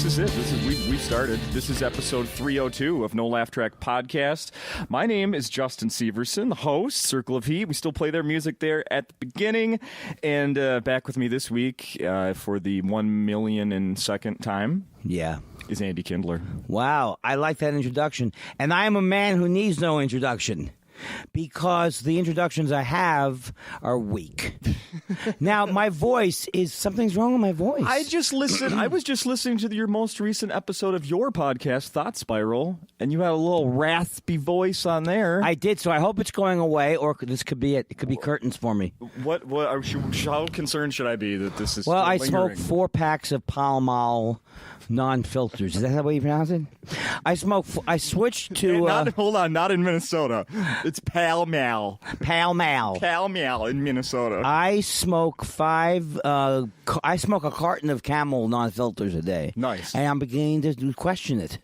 This is it. We've started. This is episode 302 of No Laugh Track Podcast. My name is Justin Severson, the host, Circle of Heat. We still play their music there at the beginning. And back with me this week for the 1 million second time. Yeah. Is Andy Kindler. Wow, I like that introduction. And I am a man who needs no introduction because the introductions I have are weak. Now, my voice is... Something's wrong with my voice. I was just listening to your most recent episode of your podcast, Thought Spiral, and you had a little raspy voice on there. I did, so I hope it's going away, or this could be it. It could be curtains for me. How concerned should I be that this is Well, I lingering? smoked 4 packs of Pall Mall non-filters. Is that the way you pronounce it? I switched to... hold on, not in Minnesota. It's Pall Mall. Pall Mall. Pall Mall in Minnesota. I smoke I smoke a carton of Camel non-filters a day. Nice. And I'm beginning to question it.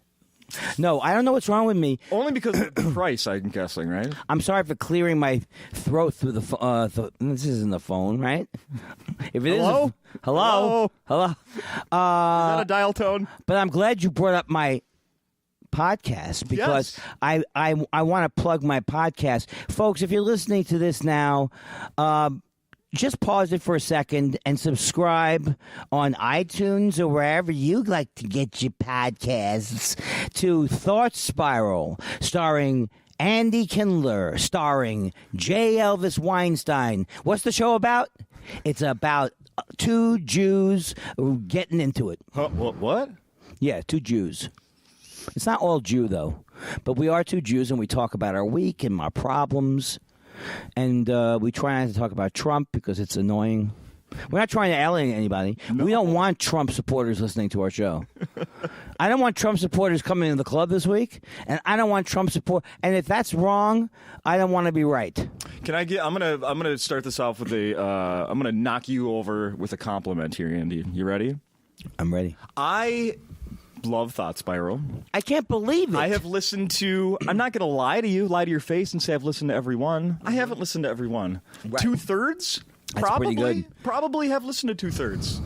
No, I don't know what's wrong with me. Only because of the price, I'm guessing, right? I'm sorry for clearing my throat through the this isn't the phone, right? If it Hello? is, hello. Is that a dial tone? But I'm glad you brought up my podcast because Yes. I want to plug my podcast. Folks, if you're listening to this now, just pause it for a second and subscribe on iTunes or wherever you like to get your podcasts to Thought Spiral, starring Andy Kindler, starring J. Elvis Weinstein. What's the show about? It's about 2 Jews getting into it. What? Yeah, 2 Jews. It's not all Jew, though. But we are 2 Jews, and we talk about our week and our problems. And we try not to talk about Trump because it's annoying. We're not trying to alienate anybody. No. We don't want Trump supporters listening to our show. I don't want Trump supporters coming into the club this week, and I don't want Trump support. And if that's wrong, I don't want to be right. I'm gonna start this off with I'm gonna knock you over with a compliment here, Andy. You ready? I'm ready. I love Thought Spiral. I can't believe it. I have listened to... I'm not going to lie to your face and say I've listened to every one. I haven't listened to every one. Right. 2/3? That's pretty good. Probably have listened to 2/3.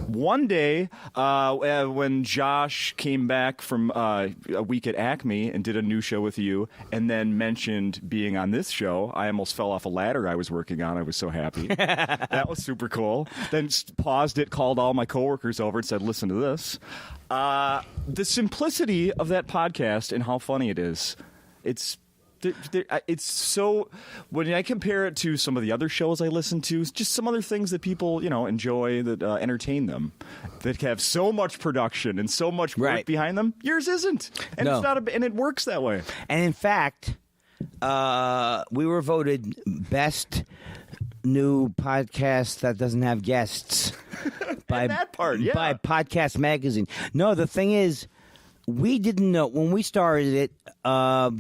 One day, when Josh came back from a week at Acme and did a new show with you, and then mentioned being on this show, I almost fell off a ladder I was working on. I was so happy. That was super cool. Then paused it, called all my coworkers over and said, listen to this. The simplicity of that podcast and how funny it is. It's so, when I compare it to some of the other shows I listen to, just some other things that people, enjoy, that entertain them, that have so much production and so much work behind them. Yours isn't. And No. it's not and it works that way. And in fact, we were voted best new podcast that doesn't have guests by that part, yeah. by Podcast Magazine. No, the thing is, we didn't know when we started it.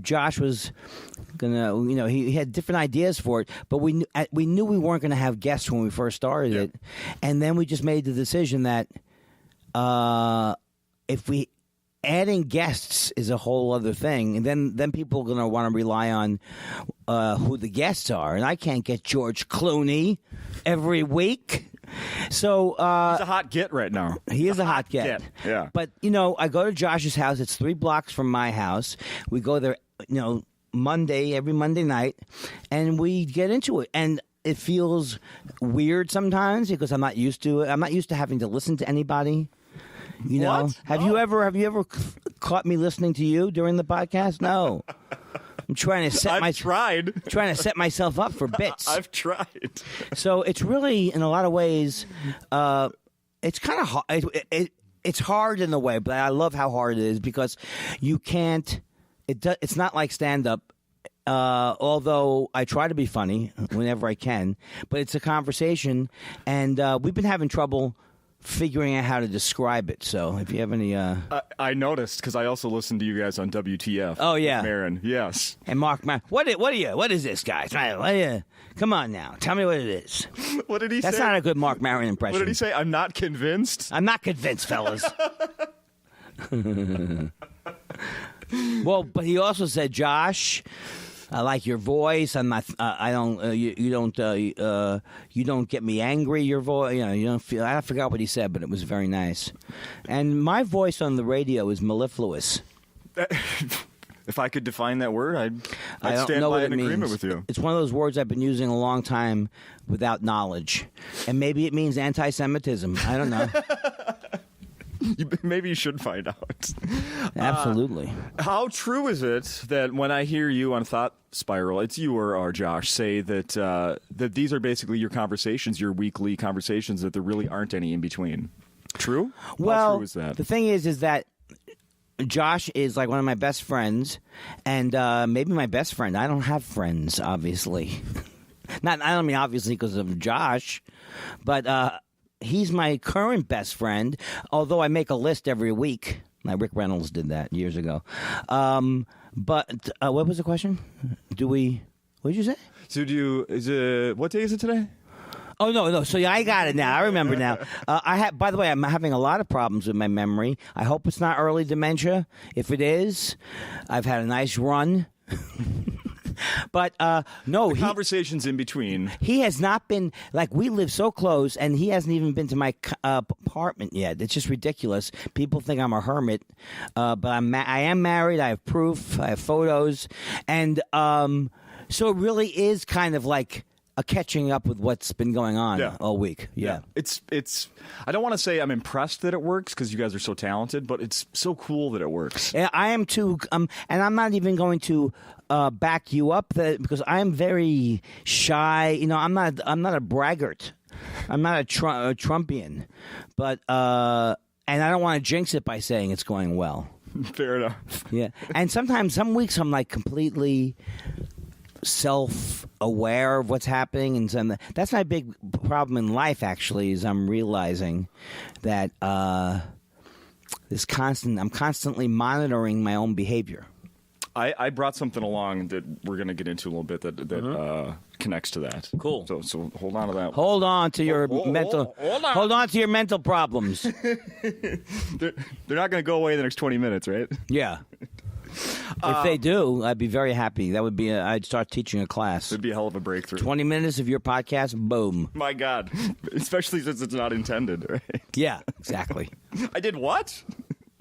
Josh was gonna, he had different ideas for it, but we knew we weren't gonna have guests when we first started it, and then we just made the decision that if we adding guests is a whole other thing, and then people are gonna want to rely on who the guests are, and I can't get George Clooney every week. So he's a hot get right now. He is a hot get. Yeah. But I go to Josh's house. It's 3 blocks from my house. We go there, every Monday night, and we get into it. And it feels weird sometimes because I'm not used to it. I'm not used to having to listen to anybody. What? Have you ever caught me listening to you during the podcast? No. I'm trying to set trying to set myself up for bits. I've tried. So it's really, in a lot of ways, it's kind of hard. It's hard in a way, but I love how hard it is because you can't. It's not like stand up. Although I try to be funny whenever I can, but it's a conversation, and we've been having trouble figuring out how to describe it. So if you have any... I noticed, because I also listened to you guys on WTF. Oh, yeah. Marin, yes. And Mark Maron. What is this, guys? Come on now. Tell me what it is. What did he say? That's not a good Mark Maron impression. What did he say? I'm not convinced? I'm not convinced, fellas. Well, but he also said, Josh, I like your voice. I'm not. I don't. You don't. You don't get me angry. Your voice. You know. You don't feel. I forgot what he said, but it was very nice. And my voice on the radio is mellifluous. If I could define that word, I'd stand know by what in it means. agreement with you. It's one of those words I've been using a long time without knowledge, and maybe it means anti-Semitism. I don't know. Maybe you should find out. Absolutely. How true is it that when I hear you on Thought Spiral, it's you or Josh, say that that these are basically your conversations, your weekly conversations, that there really aren't any in between? True? Well, How true is that? the thing is that Josh is like one of my best friends, and maybe my best friend. I don't have friends, obviously. I don't mean obviously because of Josh, but he's my current best friend, although I make a list every week. Like Rick Reynolds did that years ago. But what was the question? What did you say? So what day is it today? Oh, no. So I got it now. I remember now. By the way, I'm having a lot of problems with my memory. I hope it's not early dementia. If it is, I've had a nice run. But no, Conversations in between. He has not been, like, we live so close, and he hasn't even been to my apartment yet. It's just ridiculous. People think I'm a hermit, but I am married. I have proof. I have photos. And so it really is kind of like a catching up with what's been going on all week. Yeah. It's. I don't want to say I'm impressed that it works because you guys are so talented, but it's so cool that it works. Yeah, I am too, and I'm not even going to back you up because I'm very shy. You know, I'm not a braggart. I'm not a Trumpian, but and I don't want to jinx it by saying it's going well. Fair enough. Yeah, and some weeks I'm like completely self-aware of what's happening, and that's my big problem in life. Actually, is I'm realizing that I'm constantly monitoring my own behavior. I brought something along that we're going to get into a little bit that connects to that. Cool. So hold on to that. Hold on to your mental. Hold on to your mental problems. They're not going to go away in the next 20 minutes, right? Yeah. If they do, I'd be very happy. That would be. I'd start teaching a class. It'd be a hell of a breakthrough. 20 minutes of your podcast, boom. My God, especially since it's not intended, right? Yeah, exactly. I did what?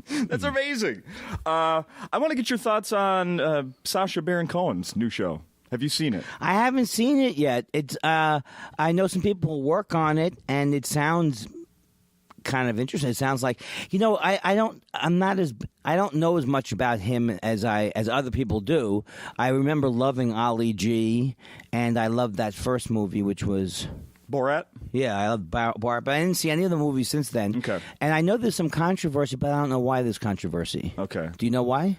That's amazing. I want to get your thoughts on Sacha Baron Cohen's new show. Have you seen it? I haven't seen it yet. It's. I know some people work on it, and it sounds kind of interesting. It sounds like, you know, I don't know as much about him as other people do. I remember loving Ali G, and I loved that first movie, which was Borat? Yeah, I love Borat, but I didn't see any of the movies since then. Okay. And I know there's some controversy, but I don't know why there's controversy. Okay. Do you know why?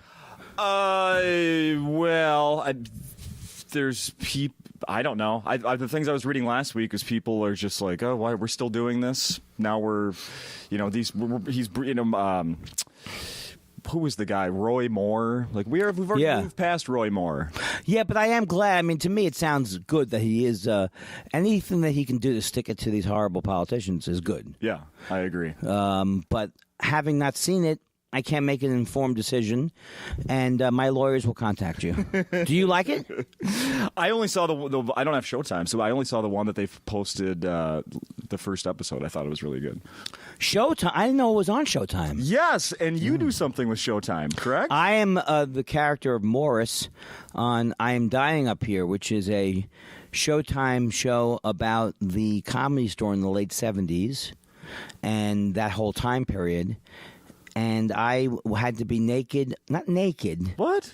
There's people. I don't know. The things I was reading last week is people are just like, oh, why we're still doing this? Now we're, you know, who was the guy? Roy Moore. Like we've already moved past Roy Moore. Yeah, but I am glad. I mean, to me, it sounds good that he is. Anything that he can do to stick it to these horrible politicians is good. Yeah, I agree. But having not seen it, I can't make an informed decision, and my lawyers will contact you. Do you like it? I only saw the I don't have Showtime, so I only saw the one that they've posted the first episode. I thought it was really good. Showtime? I didn't know it was on Showtime. Yes, and you do something with Showtime, correct? I am the character of Morris on I Am Dying Up Here, which is a Showtime show about the Comedy Store in the late 70s and that whole time period. And I had to be naked. Not naked. What?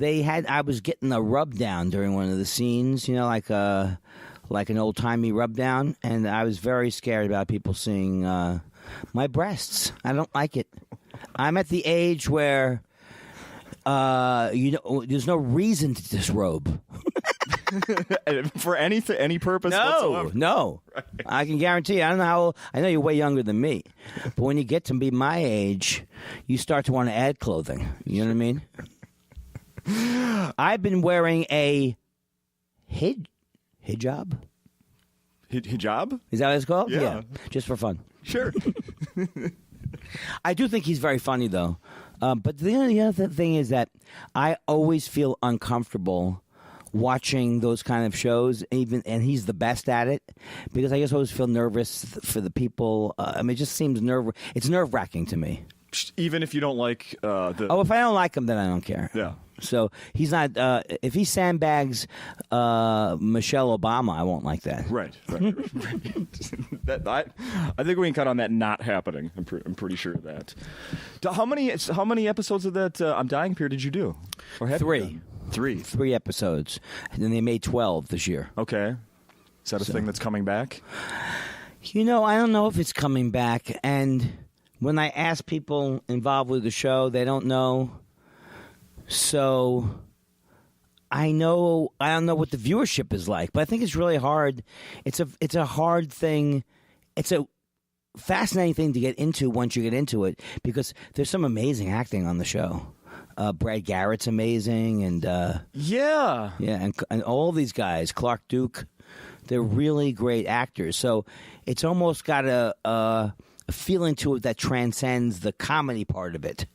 I was getting a rub down during one of the scenes, you know, like an old timey rub down, and I was very scared about people seeing my breasts. I don't like it. I'm at the age where there's no reason to disrobe. For any purpose whatsoever. No. Right. I can guarantee you, I don't know how old, I know you're way younger than me, but when you get to be my age, you start to want to add clothing. You know what I mean? I've been wearing a hijab. Hijab? Is that what it's called? Yeah. Just for fun. Sure. I do think he's very funny, though. But the other thing is that I always feel uncomfortable watching those kind of shows, and he's the best at it, because I just always feel nervous for the people. It just seems it's nerve-wracking to me. Even if you don't like if I don't like him, then I don't care. Yeah. So he's not. If he sandbags Michelle Obama, I won't like that. Right. I think we can count on that not happening. I'm pretty sure of that. How many episodes of that I'm Dying period did you do? Or have you 3. done? 3. 3 episodes, and then they made 12 this year. Okay. Is that a thing that's coming back? I don't know if it's coming back. And when I ask people involved with the show, they don't know. So I don't know what the viewership is like, but I think it's really hard. It's a hard thing. It's a fascinating thing to get into once you get into it, because there's some amazing acting on the show. Brad Garrett's amazing, and and all these guys, Clark Duke, they're really great actors. So it's almost got a feeling to it that transcends the comedy part of it.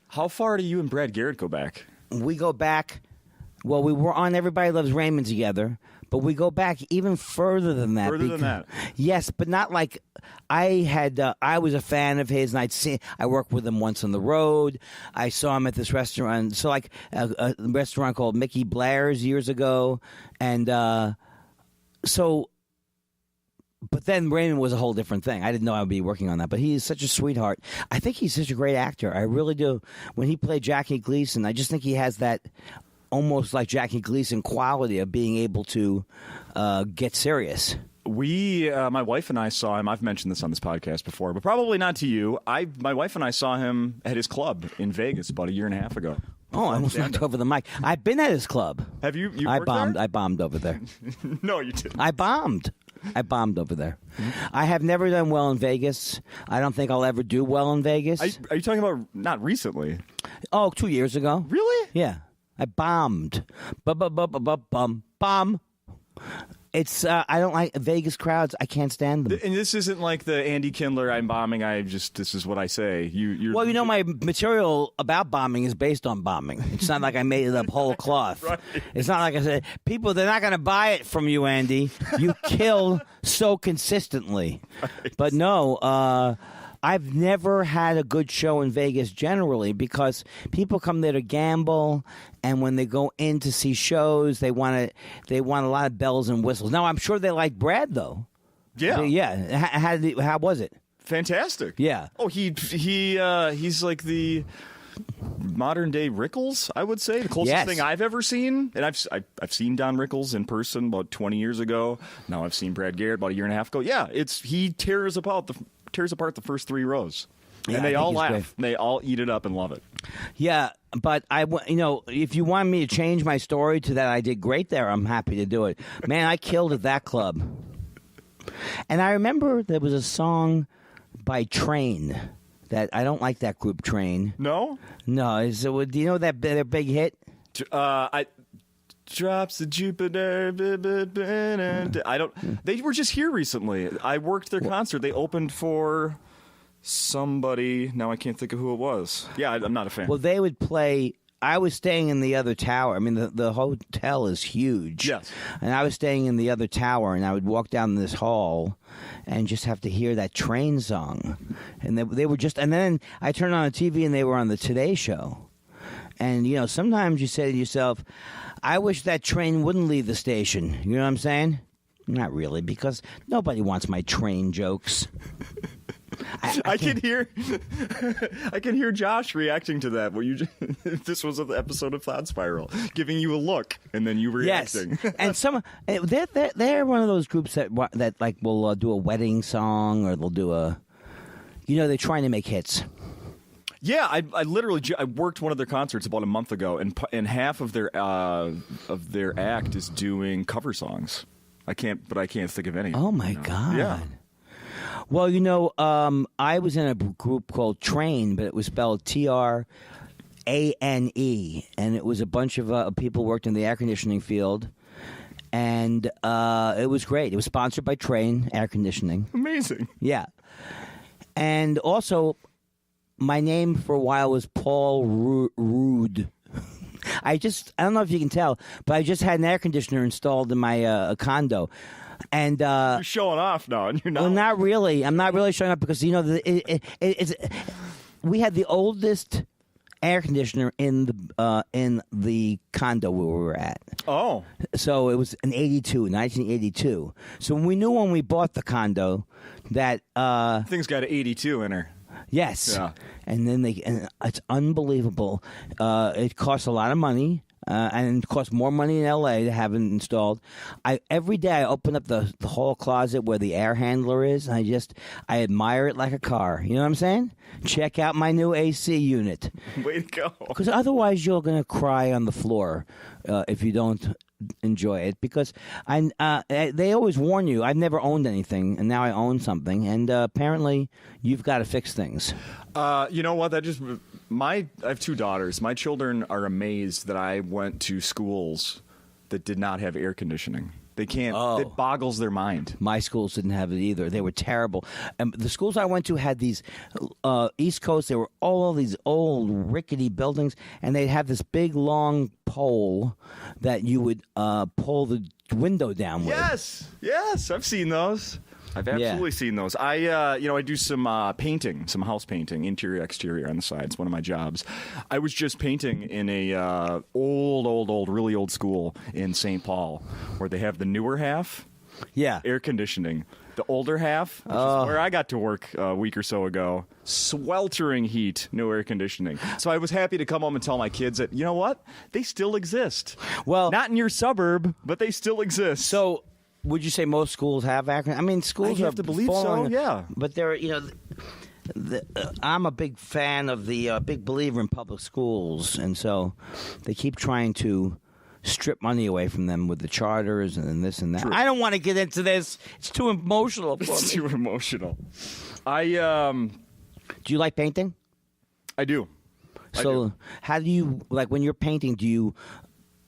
How far do you and Brad Garrett go back? We go back. Well, we were on Everybody Loves Raymond together, but we go back even further than that. Than that? Yes, but not like I was a fan of his, and I worked with him once on the road. I saw him at this restaurant, so like a restaurant called Mickey Blair's years ago, and so. But then Raymond was a whole different thing. I didn't know I would be working on that. But he's such a sweetheart. I think he's such a great actor. I really do. When he played Jackie Gleason, I just think he has that almost like Jackie Gleason quality of being able to get serious. My wife and I saw him. I've mentioned this on this podcast before, but probably not to you. My wife and I saw him at his club in Vegas about a year and a half ago. Oh, I almost knocked over the mic. I've been at his club. Have you? I worked bombed. there? I bombed over there. No, you didn't. I bombed over there. I have never done well in Vegas. I don't think I'll ever do well in Vegas. Are you talking about not recently? Oh, 2 years ago. Really? Yeah. I bombed. Bomb. It's I don't like Vegas crowds. I can't stand them. And this isn't like the Andy Kindler, I'm bombing, this is what I say. You're my material about bombing is based on bombing. It's not like I made it up whole cloth. Right. It's not like I said, people, they're not going to buy it from you, Andy. You kill so consistently. Right. But no, I've never had a good show in Vegas generally, because people come there to gamble, and when they go in to see shows, they want a lot of bells and whistles. Now, I'm sure they like Brad, though. Yeah. How was it? Fantastic. Yeah. Oh, he's like the modern day Rickles, I would say, the closest thing I've ever seen. And I've seen Don Rickles in person about 20 years ago. Now I've seen Brad Garrett about a year and a half ago. Yeah, he tears apart the first 3 rows. And they all laugh. Great. They all eat it up and love it. Yeah, but if you want me to change my story to that I did great there, I'm happy to do it. Man, I killed at that club. And I remember there was a song by Train that I don't like that group Train. No? No. Do you know their big hit? Drops of Jupiter. I don't. They were just here recently. I worked their concert. They opened for somebody. Now I can't think of who it was. Yeah, I'm not a fan. Well, they would play. I was staying in the other tower. I mean, the hotel is huge. Yes. And I was staying in the other tower, and I would walk down this hall and just have to hear that Train song. And they were just. And then I turned on the TV, and they were on the Today Show. And sometimes you say to yourself, I wish that Train wouldn't leave the station. You know what I'm saying? Not really, because nobody wants my Train jokes. I can hear Josh reacting to that. This was an episode of Cloud Spiral, giving you a look and then you reacting. Yes, and they're one of those groups that like will do a wedding song, or they'll do they're trying to make hits. Yeah, I literally worked one of their concerts about a month ago, and half of their act is doing cover songs. I can't think of any. Oh my God! Yeah. Well, I was in a group called Train, but it was spelled Trane, and it was a bunch of people worked in the air conditioning field, and it was great. It was sponsored by Train Air Conditioning. Amazing. Yeah, and also, my name for a while was Paul Rude. I don't know if you can tell, but I just had an air conditioner installed in my condo. And you're showing off now, and you're not. Well, not really. I'm not really showing up because we had the oldest air conditioner in the condo where we were at. Oh, so it was 1982. So we knew when we bought the condo that thing's got an 82 in her. Yes. Yeah. And then it's unbelievable. It costs a lot of money. And it costs more money in L.A. to have it installed. Every day I open up the hall closet where the air handler is, and I admire it like a car. You know what I'm saying? Check out my new AC unit. Way to go. Because otherwise you're going to cry on the floor if you don't enjoy it. Because they always warn you. I've never owned anything, and now I own something. And apparently you've got to fix things. You know what? I have 2 daughters. My children are amazed that I went to schools that did not have air conditioning. They can't. It boggles their mind. My schools didn't have it either. They were terrible. And the schools I went to had these East Coast. They were all these old rickety buildings, and they'd have this big long pole that you would pull the window down with. Yes, I've seen those. I've absolutely seen those. I do some painting, some house painting, interior, exterior on the side. It's one of my jobs. I was just painting in a really old school in St. Paul where they have the newer half, air conditioning. The older half, which is where I got to work a week or so ago, sweltering heat, no air conditioning. So I was happy to come home and tell my kids that, you know what? They still exist. Well, not in your suburb, but they still exist. So would you say most schools have air conditioning? I mean, schools have to believe so, yeah. But they're, I'm a big fan of big believer in public schools, and so they keep trying to strip money away from them with the charters and this and that. True. I don't want to get into this. It's too emotional for me. It's too emotional. Do you like painting? I do. So how do you, like when you're painting, do you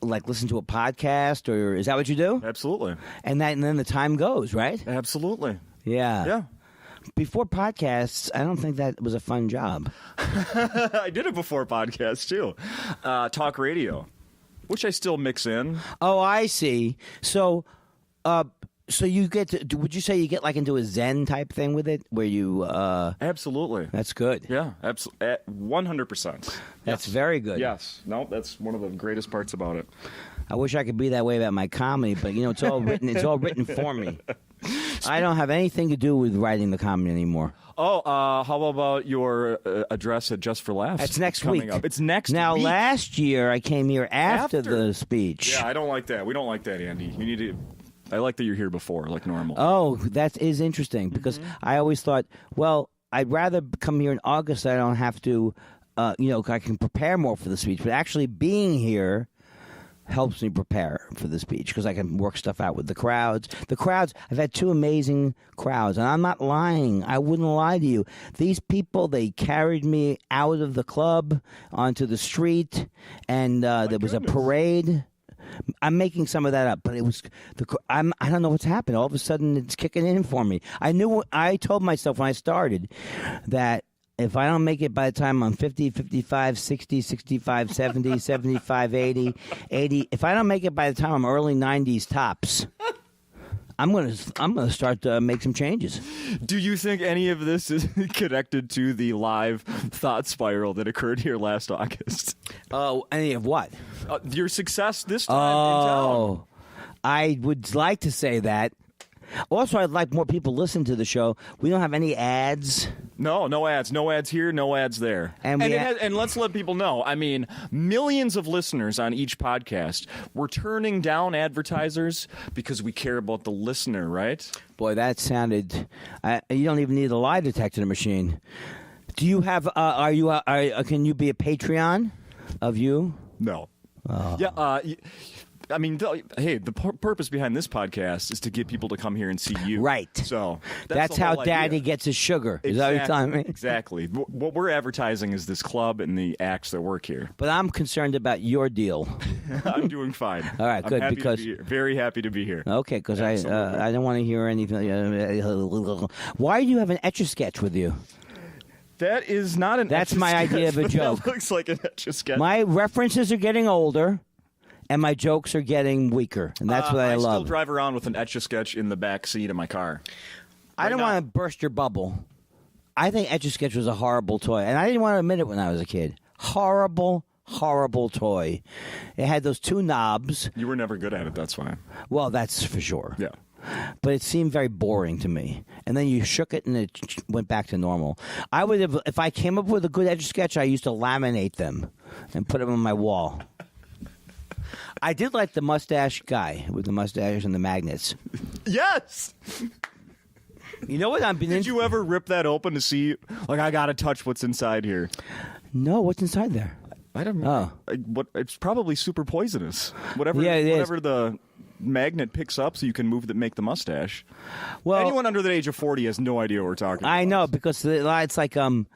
listen to a podcast, or is that what you do? Absolutely. And then the time goes, right? Absolutely. Yeah. Yeah. Before podcasts, I don't think that was a fun job. I did it before podcasts, too. Talk radio, which I still mix in. Oh, I see. So you get to, would you say you get into a Zen type thing with it, where you... Absolutely. That's good. Yeah, 100%. That's very good. Yes. No, that's one of the greatest parts about it. I wish I could be that way about my comedy, but it's all written. It's all written for me. I don't have anything to do with writing the comedy anymore. Oh, how about your address at Just for Laughs? It's next week. Up. It's next now, week. Last year I came here after the speech. Yeah, I don't like that. We don't like that, Andy. You need to... I like that you're here before, like normal. Oh, that is interesting, because I always thought, well, I'd rather come here in August so I don't have to, I can prepare more for the speech. But actually being here helps me prepare for the speech, because I can work stuff out with the crowds. I've had 2 amazing crowds, and I'm not lying. I wouldn't lie to you. These people, they carried me out of the club onto the street, and there was a parade. I'm making some of that up, but it was I don't know what's happened. All of a sudden, it's kicking in for me. I told myself when I started that if I don't make it by the time I'm 50, 55, 60, 65, 70, 75, 80, if I don't make it by the time I'm early 90s tops, I'm gonna start to make some changes. Do you think any of this is connected to the live thought spiral that occurred here last August? Oh, any of what? Your success this time in town. I would like to say that. Also, I'd like more people listen to the show. We don't have any ads. No ads. No ads here, no ads there. And let's let people know. I mean, millions of listeners on each podcast. We're turning down advertisers because we care about the listener, right? Boy, that sounded... you don't even need a lie detector machine. Do you have... can you be a Patreon of you? No. Oh. Yeah, I mean, the purpose behind this podcast is to get people to come here and see you. Right. So that's how Daddy gets his sugar. Is that what you're telling me? Exactly. What we're advertising is this club and the acts that work here. But I'm concerned about your deal. I'm doing fine. All right, good. Because very happy to be here. Okay, because I don't want to hear anything. Why do you have an Etch-a-Sketch with you? That is not an That's Etch-a-Sketch, my idea of a but joke. That looks like an Etch-a-Sketch. My references are getting older, and my jokes are getting weaker, and that's what I still love. drive around with an Etch-a-Sketch in the back seat of my car. I don't want to burst your bubble. I think Etch-a-Sketch was a horrible toy, and I didn't want to admit it when I was a kid. Horrible toy. It had those two knobs. You were never good at it, that's why. Well, that's for sure. Yeah. But it seemed very boring to me. And then you shook it, and it went back to normal. I would have, if I came up with a good Etch-a-Sketch, I used to laminate them and put them on my wall. I did like the mustache guy with the mustache and the magnets. Yes! You know what I'm being Did you ever rip that open to see, like, I got to touch what's inside here? No, what's inside there? I don't know. It's probably super poisonous. Whatever the magnet picks up so you can make the mustache. Well, anyone under the age of 40 has no idea what we're talking about. I know, because it's like I'm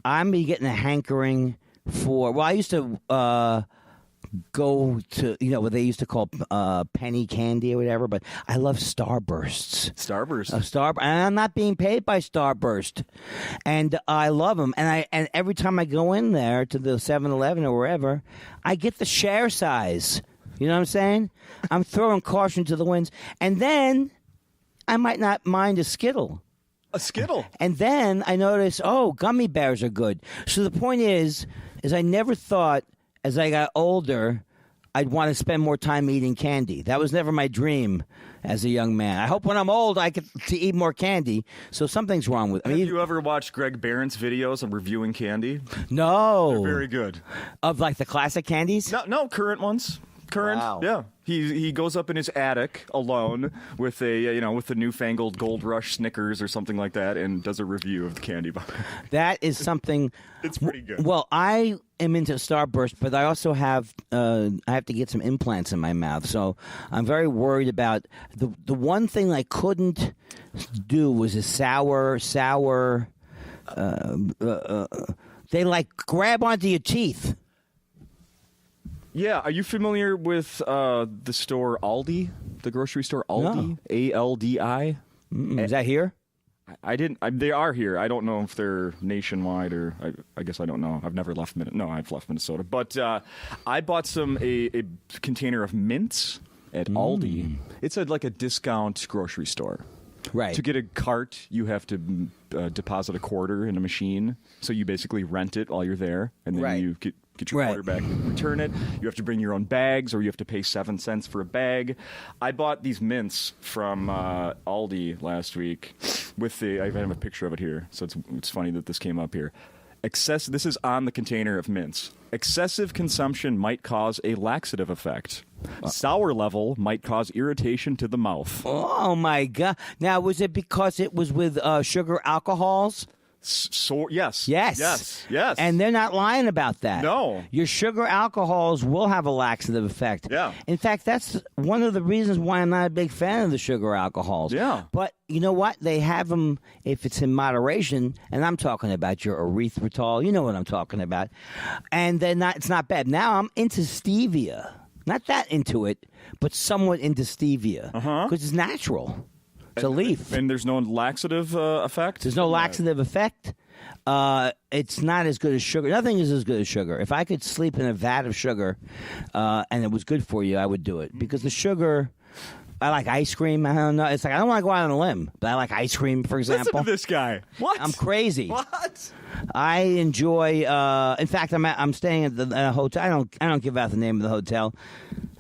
getting a hankering for. Well, I used to go to what they used to call penny candy or whatever, but I love Starbursts. Starburst. And I'm not being paid by Starburst, and I love them. And every time I go in there to the 7-Eleven or wherever, I get the share size. You know what I'm saying? I'm throwing caution to the winds, and then I might not mind a Skittle. A Skittle. And then I notice, gummy bears are good. So the point is I never thought as I got older I'd want to spend more time eating candy. That was never my dream as a young man. I hope when I'm old I get to eat more candy. So something's wrong with me. Have you ever watched Greg Barron's videos of reviewing candy? No. They're very good. Of like the classic candies? No, current ones. Current, wow. Yeah. He goes up in his attic alone with with the newfangled Gold Rush Snickers or something like that, and does a review of the candy bar. That is something. It's pretty good. Well, I am into Starburst, but I also have I have to get some implants in my mouth, so I'm very worried about the one thing I couldn't do was a sour. They like grab onto your teeth. Yeah, are you familiar with the store Aldi, the grocery store Aldi? No. ALDI? Is that here? They are here. I don't know if they're nationwide or I guess I don't know. I've never left Minnesota. No, I've left Minnesota. But I bought a container of mints at Aldi. It's like a discount grocery store. Right. To get a cart, you have to deposit a quarter in a machine. So you basically rent it while you're there, and then you get your quarter back and return it. You have to bring your own bags, or you have to pay 7 cents for a bag. I bought these mints from Aldi last week. I have a picture of it here, so it's funny that this came up here. This is on the container of mints. Excessive consumption might cause a laxative effect. Sour level might cause irritation to the mouth. Oh, my God. Now, was it because it was with sugar alcohols? So yes. And they're not lying about that. No. Your sugar alcohols will have a laxative effect. Yeah. In fact, that's one of the reasons why I'm not a big fan of the sugar alcohols. Yeah. But you know what? They have them if it's in moderation, and I'm talking about your erythritol. You know what I'm talking about. And it's not bad. Now I'm into stevia. Not that into it, but somewhat into stevia. Because it's natural. It's a leaf. And there's no laxative effect? There's no laxative effect. It's not as good as sugar. Nothing is as good as sugar. If I could sleep in a vat of sugar and it was good for you, I would do it. Because the sugar, I like ice cream. I don't know. It's like I don't want to go out on a limb, but I like ice cream, for example. Listen to this guy. What? I'm crazy. What? I enjoy. In fact, I'm staying at the hotel. I don't give out the name of the hotel.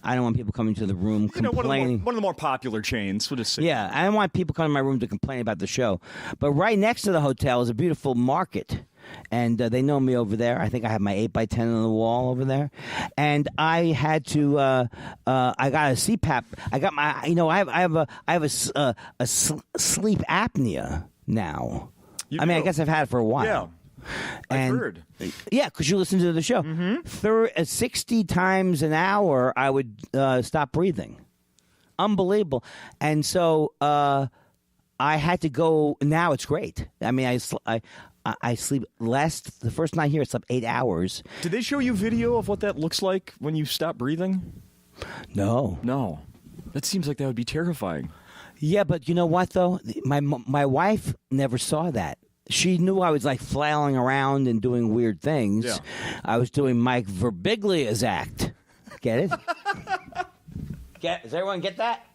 I don't want people coming to the room complaining. One of the more popular chains. We'll just say. Yeah, I don't want people coming to my room to complain about the show. But right next to the hotel is a beautiful market. And they know me over there. I think I have my 8x10 on the wall over there. And I had to. I got a CPAP. I got my. I have a sleep apnea now. I guess I've had it for a while. Yeah. I've heard. Yeah, because you listen to the show. 60 times an hour, I would stop breathing. Unbelievable. And so I had to go. Now it's great. I mean, I sleep less. The first night here, I slept 8 hours. Did they show you video of what that looks like when you stop breathing? No. That seems like that would be terrifying. Yeah, but you know what, though? My wife never saw that. she knew I was like flailing around and doing weird things. Yeah. I was doing Mike Verbiglia's act. Get it? Does everyone get that?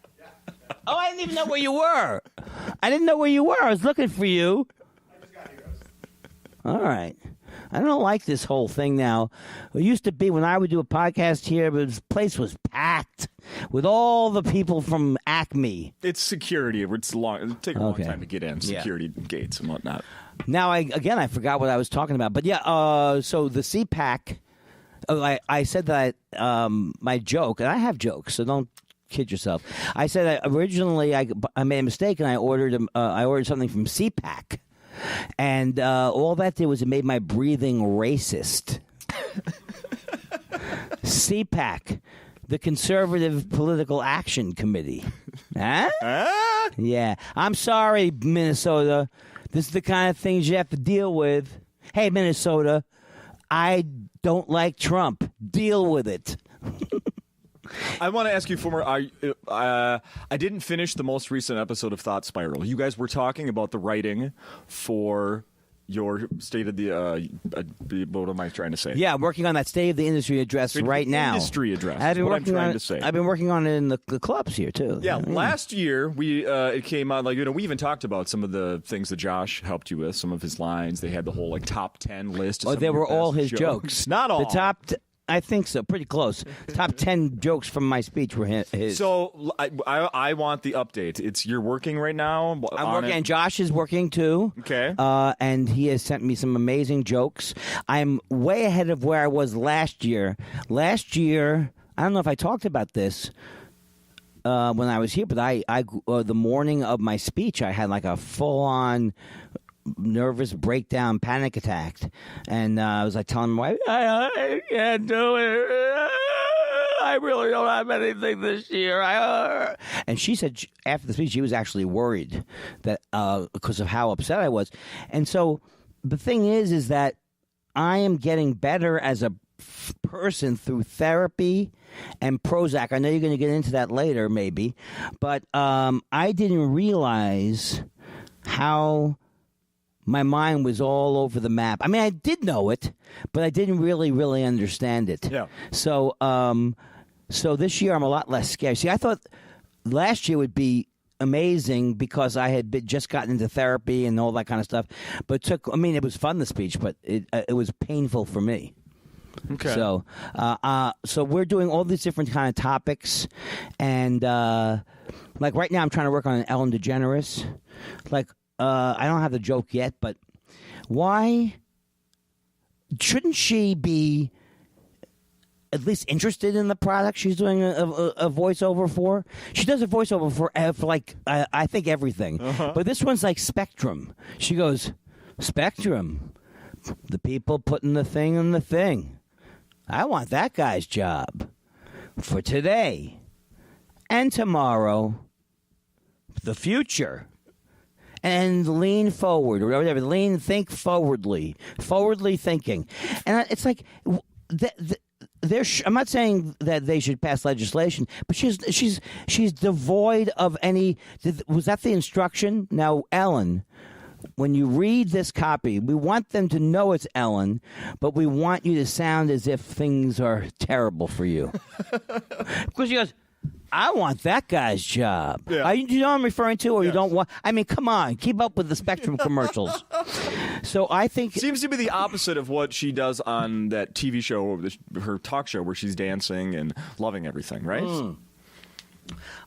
Oh, I didn't even know where you were. I didn't know where you were. I was looking for you. I just got here. All right. I don't like this whole thing now. It used to be when I would do a podcast here, but this place was packed with all the people from Acme. It's security. It'll take a long time to get in. Security gates and whatnot. Now, I forgot what I was talking about. But yeah, so the CPAC, I said that my joke, and I have jokes, so don't kid yourself. I said that originally I made a mistake and I ordered something from CPAC. And all that did was it made my breathing racist. CPAC, the Conservative Political Action Committee. Huh? Yeah. I'm sorry, Minnesota. This is the kind of things you have to deal with. Hey, Minnesota, I don't like Trump. Deal with it. I want to ask you for more. I didn't finish the most recent episode of Thought Spiral. You guys were talking about the writing for your State of the. What am I trying to say? Yeah, I'm working on that State of the Industry address right now. Industry address. I've been what I'm working trying on to say. I've been working on it in the clubs here too. Yeah, last year it came out we even talked about some of the things that Josh helped you with, some of his lines. They had the whole top 10 list. Oh, they were all his jokes. Not all. The top. I think so. Pretty close. Top 10 jokes from my speech were his. So I want the update. You're working right now. I'm working, and Josh is working too. Okay. And he has sent me some amazing jokes. I'm way ahead of where I was last year. Last year, I don't know if I talked about this when I was here, but I the morning of my speech, I had like a full-on nervous breakdown, panic attack, and I was like telling my wife, I can't do it. I really don't have anything this year. And she said after the speech she was actually worried that because of how upset I was. And so the thing is that I am getting better as a person through therapy and Prozac. I know you're going to get into that later, maybe, but I didn't realize how my mind was all over the map. I mean, I did know it, but I didn't really understand it. Yeah. So, so this year I'm a lot less scared. See, I thought last year would be amazing because I had just gotten into therapy and all that kind of stuff. But it was fun, the speech, but it was painful for me. Okay. So, so we're doing all these different kind of topics, and like right now I'm trying to work on an Ellen DeGeneres. Like, I don't have the joke yet, but why shouldn't she be at least interested in the product she's doing a voiceover for? She does a voiceover for like, I think everything. But this one's like Spectrum. She goes, Spectrum, the people putting the thing in the thing. I want that guy's job for today and tomorrow, the future. And lean forward, or whatever. Think forwardly thinking. And it's like, I'm not saying that they should pass legislation, but she's devoid of any. Was that the instruction? Now, Ellen, when you read this copy, we want them to know it's Ellen, but we want you to sound as if things are terrible for you. Because she goes, I want that guy's job. Yeah. You know what I'm referring to, or you don't want? I mean, come on, keep up with the Spectrum commercials. So I think seems to be the opposite of what she does on that TV show, her talk show, where she's dancing and loving everything. Right.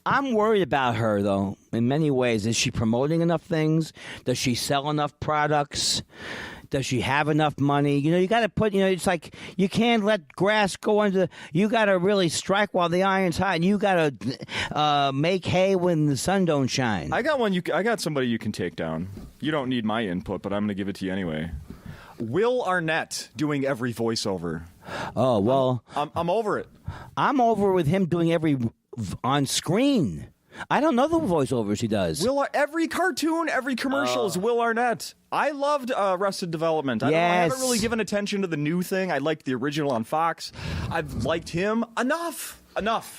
I'm worried about her, though, in many ways. Is she promoting enough things? Does she sell enough products? Does she have enough money? You know, you got to put, it's like you can't let grass go under. You got to really strike while the iron's hot, and you got to make hay when the sun don't shine. I got one. I got somebody you can take down. You don't need my input, but I'm going to give it to you anyway. Will Arnett doing every voiceover. Oh, well. I'm over it. I'm over with him doing every on screen. I don't know the voiceovers he does. Every cartoon, every commercial is Will Arnett. I loved Arrested Development. I haven't really given attention to the new thing. I liked the original on Fox. I've liked him enough.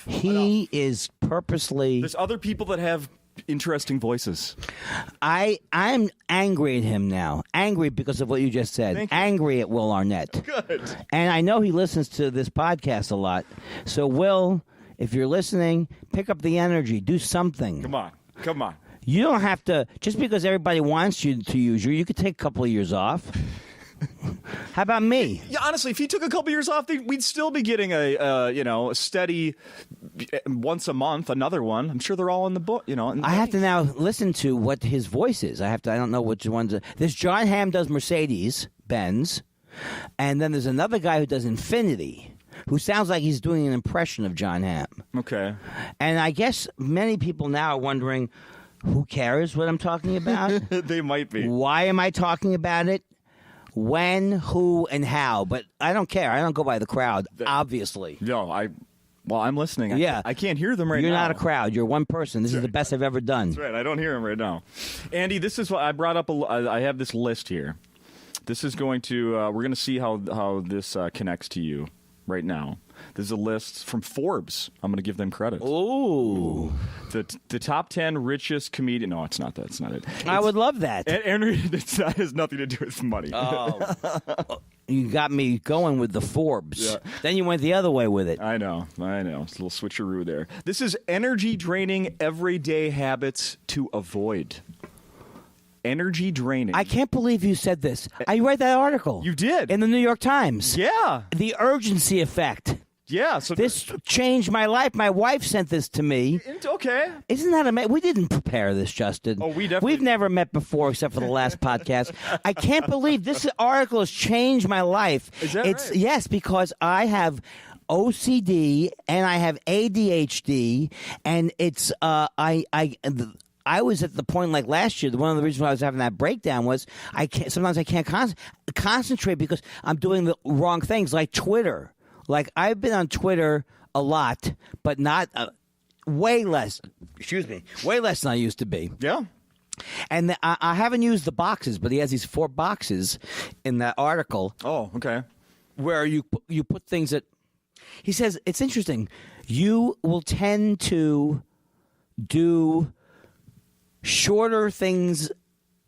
He is purposely. There's other people that have interesting voices. I'm angry at him now. Angry because of what you just said. Thank you. Angry at Will Arnett. Good. And I know he listens to this podcast a lot. So, Will, if you're listening, pick up the energy. Do something. Come on. You don't have to, just because everybody wants you to use you could take a couple of years off. How about me? Yeah, honestly, if he took a couple years off, we'd still be getting a steady once a month, another one. I'm sure they're all in the book. I have to now listen to what his voice is. I don't know which ones. There's John Hamm does Mercedes Benz, and then there's another guy who does Infinity, who sounds like he's doing an impression of John Hamm. Okay. And I guess many people now are wondering, who cares what I'm talking about? They might be. Why am I talking about it? When, who, and how. But I don't care. I don't go by the crowd, obviously. No, I'm listening. Yeah. I can't hear them right now. You're not a crowd. You're one person. This is the best I've ever done. That's right. I don't hear them right now. Andy, this is what I brought up. I have this list here. This is going to, we're going to see how this connects to you right now. This is a list from Forbes. I'm going to give them credit. Ooh. The top 10 richest comedian. No, it's not that. It's not it. I would love that. And it has nothing to do with money. Oh. You got me going with the Forbes. Yeah. Then you went the other way with it. I know. It's a little switcheroo there. This is energy draining everyday habits to avoid. Energy draining. I can't believe you said this. I read that article. You did? In the New York Times. Yeah. The urgency effect. Yeah. So This changed my life. My wife sent this to me. Okay. Isn't that amazing? We didn't prepare this, Justin. Oh, we definitely- We've never met before except for the last podcast. I can't believe this article has changed my life. Is that right? Yes, because I have OCD and I have ADHD, and it's I was at the point like last year. One of the reasons why I was having that breakdown was sometimes I can't concentrate because I'm doing the wrong things, like Twitter. Like, I've been on Twitter a lot, but not way less. Way less than I used to be. Yeah. And I haven't used the boxes, but he has these 4 boxes in that article. Oh, okay. Where you put things that he says it's interesting. You will tend to do shorter things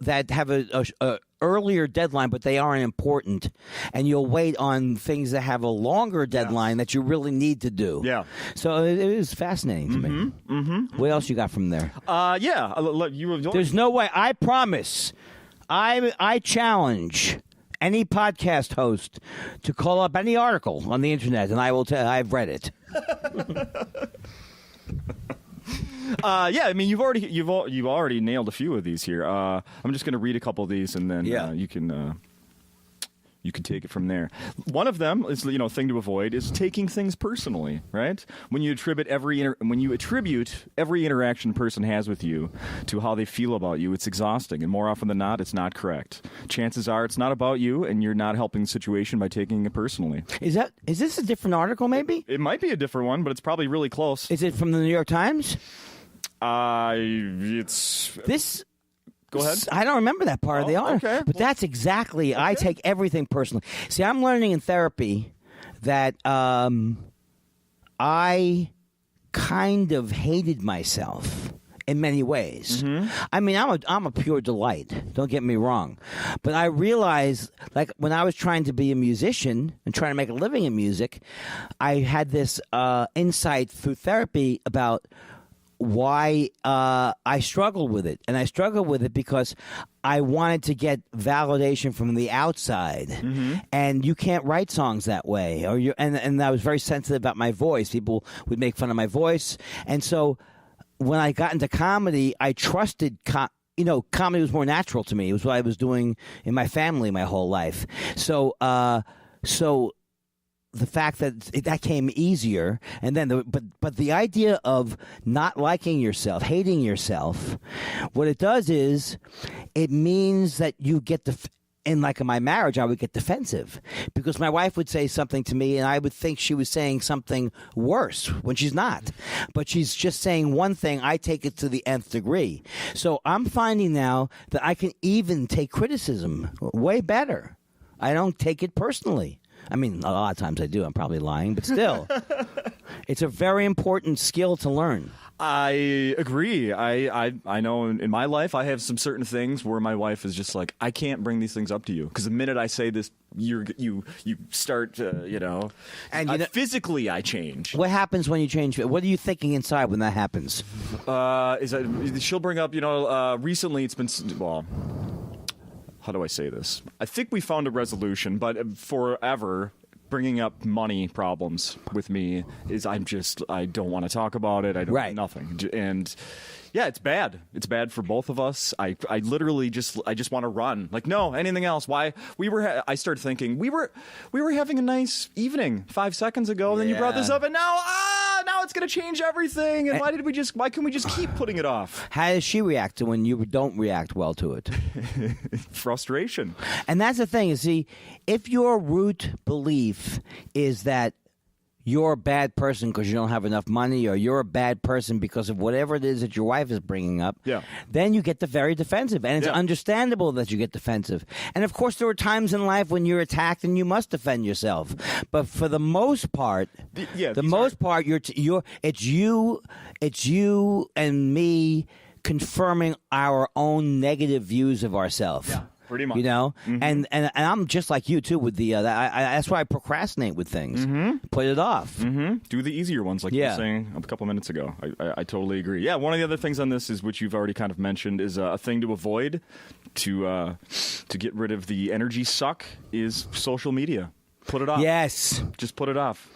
that have a earlier deadline, but they aren't important, and you'll wait on things that have a longer deadline that you really need to do. Yeah. So it is fascinating to me. Mm-hmm. What else you got from there? Yeah. There's no way. I promise. I challenge any podcast host to call up any article on the internet, and I will tell. I've read it. Yeah, I mean, you've already nailed a few of these here. I'm just going to read a couple of these, and then you can take it from there. One of them is thing to avoid is taking things personally. Right? When you attribute every interaction a person has with you to how they feel about you, it's exhausting, and more often than not, it's not correct. Chances are it's not about you, and you're not helping the situation by taking it personally. Is this a different article? Maybe It might be a different one, but it's probably really close. Is it from the New York Times? It's this. Go ahead. I don't remember that part of the article. Okay. But that's exactly. Okay. I take everything personally. See, I'm learning in therapy that I kind of hated myself in many ways. Mm-hmm. I mean, I'm a pure delight. Don't get me wrong. But I realized, like, when I was trying to be a musician and trying to make a living in music, I had this insight through therapy about why I struggled with it. And I struggled with it because I wanted to get validation from the outside. Mm-hmm. And you can't write songs that way. And I was very sensitive about my voice. People would make fun of my voice. And so when I got into comedy, I trusted comedy was more natural to me. It was what I was doing in my family my whole life. So the fact that came easier, and then but the idea of not liking yourself, hating yourself, what it does is it means that you get in my marriage, I would get defensive because my wife would say something to me and I would think she was saying something worse when she's not. But she's just saying one thing. I take it to the nth degree. So I'm finding now that I can even take criticism way better. I don't take it personally. I mean, a lot of times I do. I'm probably lying, but still. It's a very important skill to learn. I agree. I know in my life I have some certain things where my wife is just like, I can't bring these things up to you because the minute I say this, you start and physically I change. What happens when you change? What are you thinking inside when that happens? She'll bring up recently it's been how do I say this? I think we found a resolution, but forever. Bringing up money problems with me is I don't want to talk about it. I don't nothing. And yeah, it's bad. It's bad for both of us. I literally just want to run. Like, no, anything else? Why I started thinking we were having a nice evening 5 seconds ago, and then you brought this up, and now it's going to change everything. And why couldn't we just keep putting it off? How does she react to when you don't react well to it? Frustration. And that's the thing, see, if your root belief is that you're a bad person because you don't have enough money, or you're a bad person because of whatever it is that your wife is bringing up, then you get very defensive. And it's understandable that you get defensive. And, of course, there are times in life when you're attacked and you must defend yourself. But for the most part, it's you and me confirming our own negative views of ourselves. Yeah. Pretty much. Mm-hmm. And I'm just like you, too, with the that's why I procrastinate with things. Mm-hmm. Put it off. Mm-hmm. Do the easier ones, like you were saying a couple minutes ago. I totally agree. Yeah, one of the other things on this is, which you've already kind of mentioned, is a thing to avoid to get rid of the energy suck is social media. Put it off. Yes. Just put it off.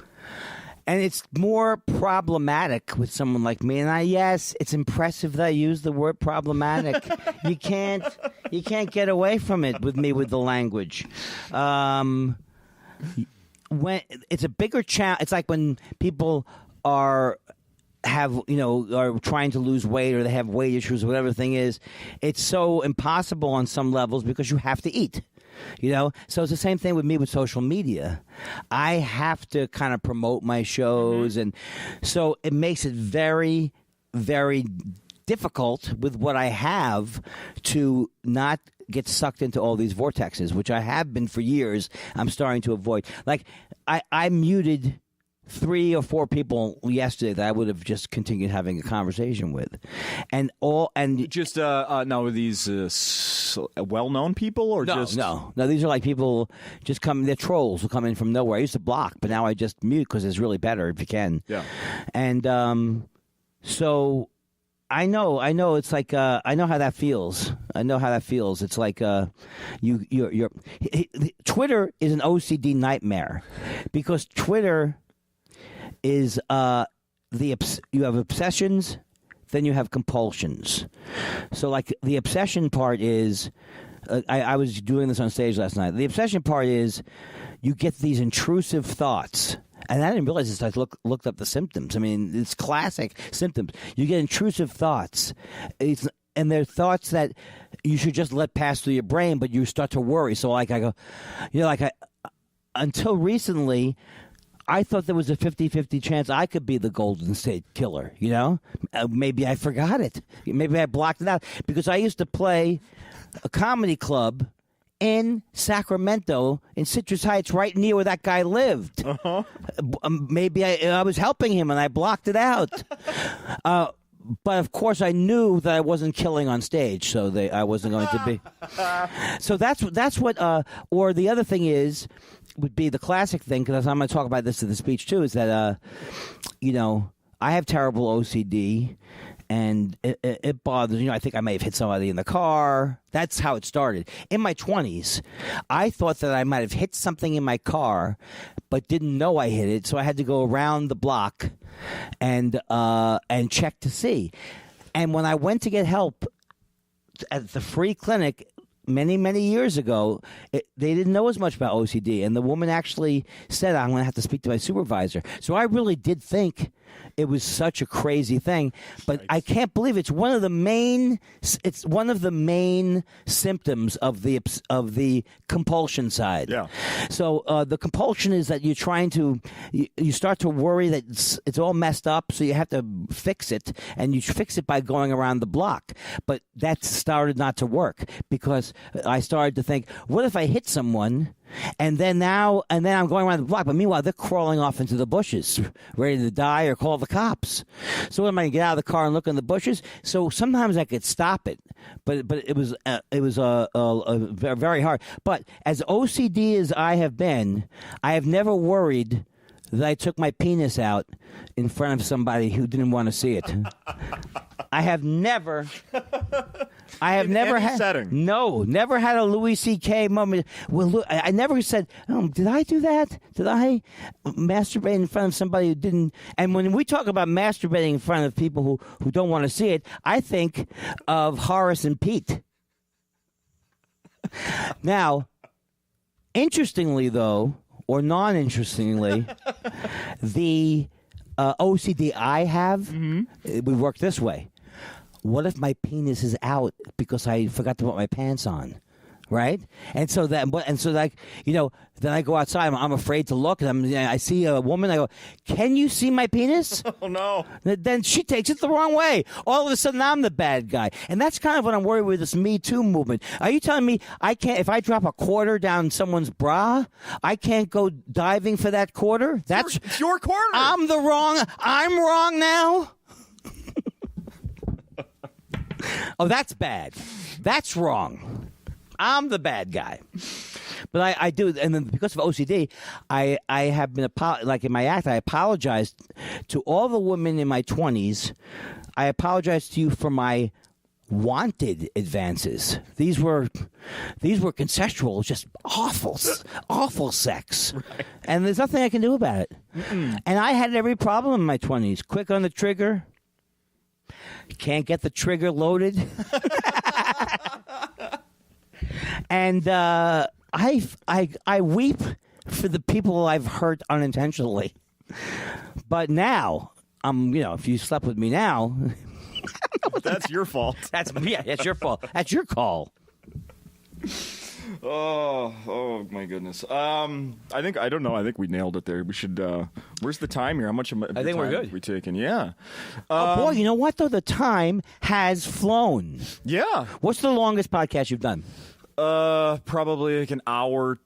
And it's more problematic with someone like me. And it's impressive that I use the word problematic. You can't get away from it with me with the language. When it's a bigger challenge, it's like when people are trying to lose weight, or they have weight issues, or whatever the thing is. It's so impossible on some levels because you have to eat. So it's the same thing with me with social media. I have to kind of promote my shows, and so it makes it very, very difficult with what I have to not get sucked into all these vortexes, which I have been for years. I'm starting to avoid. Like I muted 3 or 4 people yesterday that I would have just continued having a conversation with, now these well-known people, or no, these are like people just come. They're trolls who come in from nowhere. I used to block, but now I just mute because it's really better if you can. Yeah, and so I know it's like I know how that feels. It's like you're Twitter is an OCD nightmare because Twitter is you have obsessions, then you have compulsions. So like the obsession part is I was doing this on stage last night. The obsession part is you get these intrusive thoughts. And I didn't realize this. I looked up the symptoms. I mean, it's classic symptoms. You get intrusive thoughts. And they're thoughts that you should just let pass through your brain, but you start to worry. So like I go, until recently, I thought there was a 50-50 chance I could be the Golden State Killer, Maybe I forgot it. Maybe I blocked it out. Because I used to play a comedy club in Sacramento, in Citrus Heights, right near where that guy lived. Uh-huh. Maybe I was helping him and I blocked it out. But, of course, I knew that I wasn't killing on stage, so I wasn't going to be. So that's what or the other thing would be the classic thing, because I'm going to talk about this in the speech, too, is that, I have terrible OCD, and it bothers, I think I may have hit somebody in the car. That's how it started. In my 20s, I thought that I might have hit something in my car, but didn't know I hit it, so I had to go around the block and check to see. And when I went to get help at the free clinic many, many years ago, they didn't know as much about OCD. And the woman actually said, I'm going to have to speak to my supervisor. So I really did think it was such a crazy thing. But I can't believe it's one of the main symptoms of the compulsion side. Yeah. So the compulsion is that you're trying to, you start to worry that it's all messed up, so you have to fix it, and you fix it by going around the block. But that started not to work because I started to think, what if I hit someone And then I'm going around the block. But meanwhile, they're crawling off into the bushes, ready to die or call the cops. So am I going to get out of the car and look in the bushes? So sometimes I could stop it, but it was very hard. But as OCD as I have been, I have never worried that I took my penis out in front of somebody who didn't want to see it. I have never never had a Louis C.K. moment. Well, I never said, did I do that? Did I masturbate in front of somebody who didn't? And when we talk about masturbating in front of people who don't want to see it, I think of Horace and Pete. Now, interestingly, though, or non-interestingly, the OCD I have, we work this way. What if my penis is out because I forgot to put my pants on, right? And so then I go outside. I'm afraid to look. I see a woman. I go, "Can you see my penis?" Oh no! Then she takes it the wrong way. All of a sudden, I'm the bad guy, and that's kind of what I'm worried with this Me Too movement. Are you telling me I can't? If I drop a quarter down someone's bra, I can't go diving for that quarter? It's your quarter. I'm wrong now. Oh, that's bad. That's wrong. I'm the bad guy. But I do, and then because of OCD, I have been, like in my act, I apologized to all the women in my 20s. I apologized to you for my wanted advances. These were consensual, just awful sex. Right. And there's nothing I can do about it. And I had every problem in my 20s. Quick on the trigger. Can't get the trigger loaded. And I weep for the people I've hurt unintentionally. But now, if you slept with me now, that's your fault. That's your fault. That's your call. Oh my goodness. I don't know. I think we nailed it there. We should. Where's the time here? How much? I think we're good. We taking? Yeah. Oh boy, you know what though? The time has flown. Yeah. What's the longest podcast you've done? Probably like an hour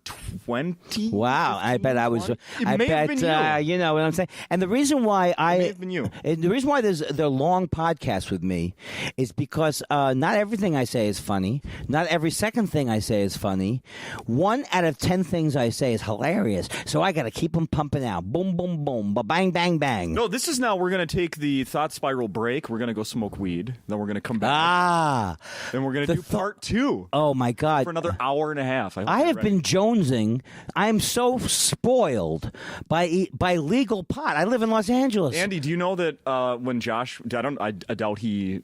20. Wow, 15, I bet I was. 20. I bet have been you. You know what I'm saying. And the reason why It may have been you. The reason why they're long podcasts with me is because not everything I say is funny. Not every second thing I say is funny. 1 out of 10 things I say is hilarious. So I got to keep them pumping out. Boom, boom, boom, bang, bang, bang. No, this is now. We're gonna take the thought spiral break. We're gonna go smoke weed. Then we're gonna come back. Then we're gonna do part 2. Oh my God. For another hour and a half. I have been jonesing. I am so spoiled by legal pot. I live in Los Angeles. Andy, do you know that when Josh, I doubt he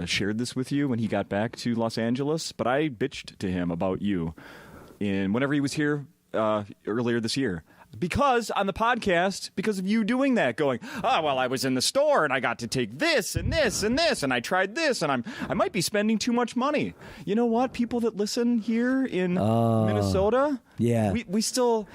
shared this with you when he got back to Los Angeles, but I bitched to him about you whenever he was here earlier this year. Because on the podcast, because of you doing that, going, I was in the store and I got to take this and this and this and I tried this and I might be spending too much money. You know what? People that listen here in Minnesota, we still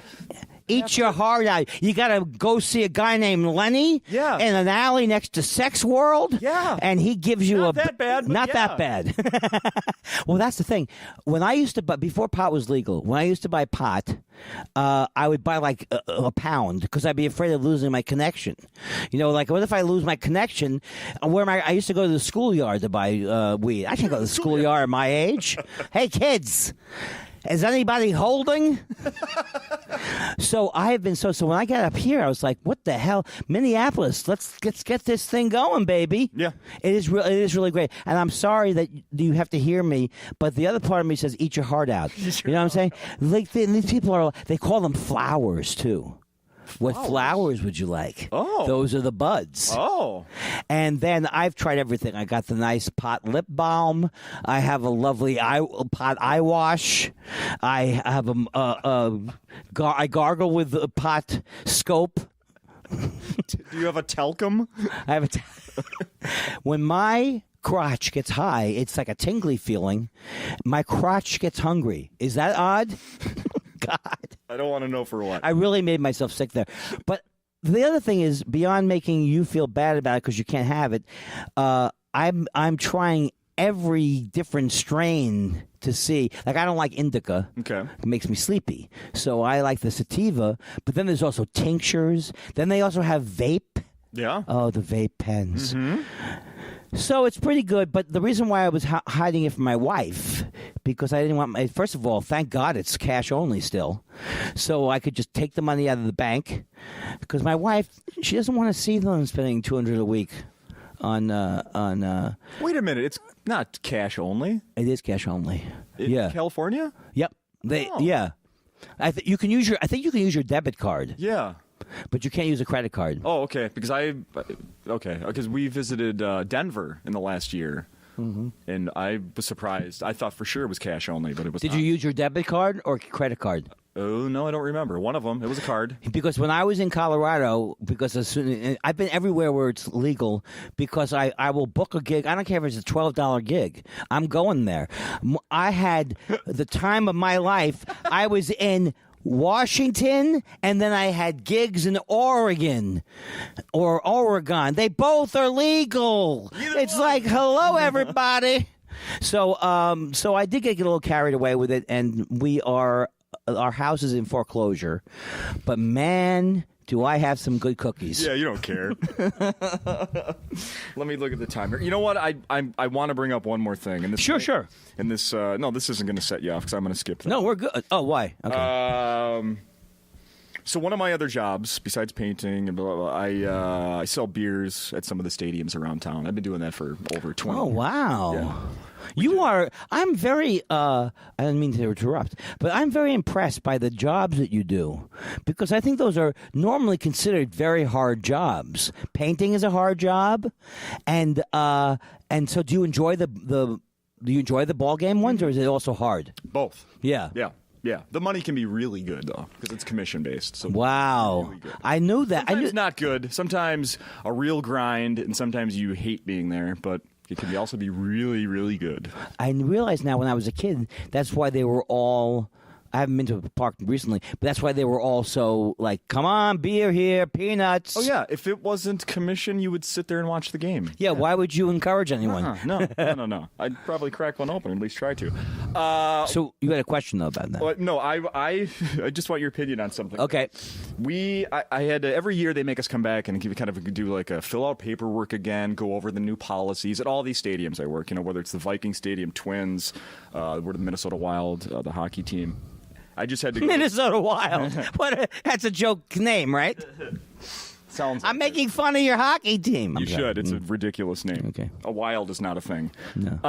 eat your heart out. You got to go see a guy named Lenny in an alley next to Sex World. Yeah. And he gives you not that bad. Not that bad. Well, that's the thing. When I used to buy, before pot was legal, when I used to buy pot, I would buy like a pound because I'd be afraid of losing my connection. Like what if I lose my connection? I used to go to the schoolyard to buy weed. I can't go to the schoolyard at my age. Hey, kids. Is anybody holding? So I have been so when I got up here, I was like, what the hell? Minneapolis, let's get this thing going, baby. Yeah. It is really great. And I'm sorry that you have to hear me, but the other part of me says, eat your heart out. You know what I'm saying? Like these people they call them flowers too. What flowers would you like? Oh. Those are the buds. Oh. And then I've tried everything. I got the nice pot lip balm. I have a lovely pot eye wash. I have I gargle with a pot scope. Do you have a talcum? I have when my crotch gets high, it's like a tingly feeling. My crotch gets hungry. Is that odd? God. I don't want to know for what. I really made myself sick there. But the other thing is, beyond making you feel bad about it because you can't have it, I'm trying every different strain to see. Like, I don't like indica. Okay. It makes me sleepy. So I like the sativa. But then there's also tinctures. Then they also have vape. Yeah. Oh, the vape pens. So it's pretty good, but the reason why I was hiding it from my wife, because I didn't want first of all, thank God it's cash only still, so I could just take the money out of the bank, because my wife, she doesn't want to see them spending $200 a week on. Wait a minute, it's not cash only. It is cash only. In California? Yep. Yeah. I think you can use your debit card. Yeah. But you can't use a credit card. Oh, okay. Because we visited Denver in the last year, and I was surprised. I thought for sure it was cash only, but it was. Did not. you use your debit card or credit card? Oh no, I don't remember. One of them, it was a card. Because when I was in Colorado, I've been everywhere where it's legal, because I will book a gig. I don't care if it's a $12 gig. I'm going there. I had the time of my life. I was in Washington, and then I had gigs in Oregon or Oregon. They both are legal. It's like, hello, everybody. So I did get a little carried away with it, and our house is in foreclosure. But man, do I have some good cookies. Yeah, you don't care. Let me look at the time here. You know what? I want to bring up one more thing. And this Sure. And this no, this isn't going to set you off because I'm going to skip that. No, we're good. Oh, why? Okay. So one of my other jobs, besides painting and blah, blah, blah, I sell beers at some of the stadiums around town. I've been doing that for over 20 years. Oh, wow. Yeah. I'm very, I didn't mean to interrupt, but I'm very impressed by the jobs that you do, because I think those are normally considered very hard jobs. Painting is a hard job, and so do you enjoy the ball game ones, or is it also hard? Both. Yeah. Yeah. The money can be really good though, because it's commission based. So Wow. really good. I knew that. Sometimes not good. Sometimes a real grind, and sometimes you hate being there, but it can also be really, really good. I realize now, when I was a kid, that's why they were all. I haven't been to a park recently, but that's why they were all so like, come on, beer here, peanuts. Oh, yeah. If it wasn't commission, you would sit there and watch the game. Yeah, why would you encourage anyone? No. I'd probably crack one open, or at least try to. So you had a question, though, about that. But no, I just want your opinion on something. Okay. I had every year they make us come back and kind of do like a fill out paperwork again, go over the new policies at all these stadiums I work. You know, whether it's the Viking Stadium, Twins, we're the Minnesota Wild, the hockey team. I just had to go. Minnesota Wild. That's a joke name, right? Sounds. I'm making fun of your hockey team. You should. It's a ridiculous name. Okay. A Wild is not a thing. No.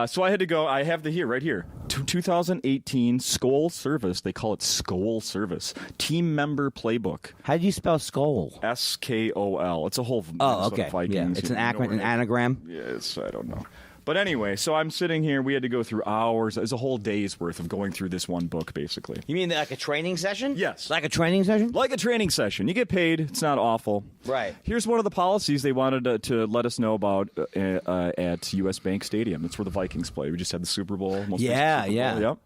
So I had to go. I have right here. 2018 Skol Service. They call it Skol Service. Team Member Playbook. How do you spell Skol? SKOL. It's a whole. Oh, Minnesota okay. Vikings. Yeah. It's an anagram. Yes, I don't know. But anyway, so I'm sitting here. We had to go through hours. It's a whole day's worth of going through this one book, basically. You mean like a training session? Yes. Like a training session? Like a training session. You get paid. It's not awful. Right. Here's one of the policies they wanted to let us know about at U.S. Bank Stadium. That's where the Vikings play. We just had the Super Bowl. Super Bowl. Yep.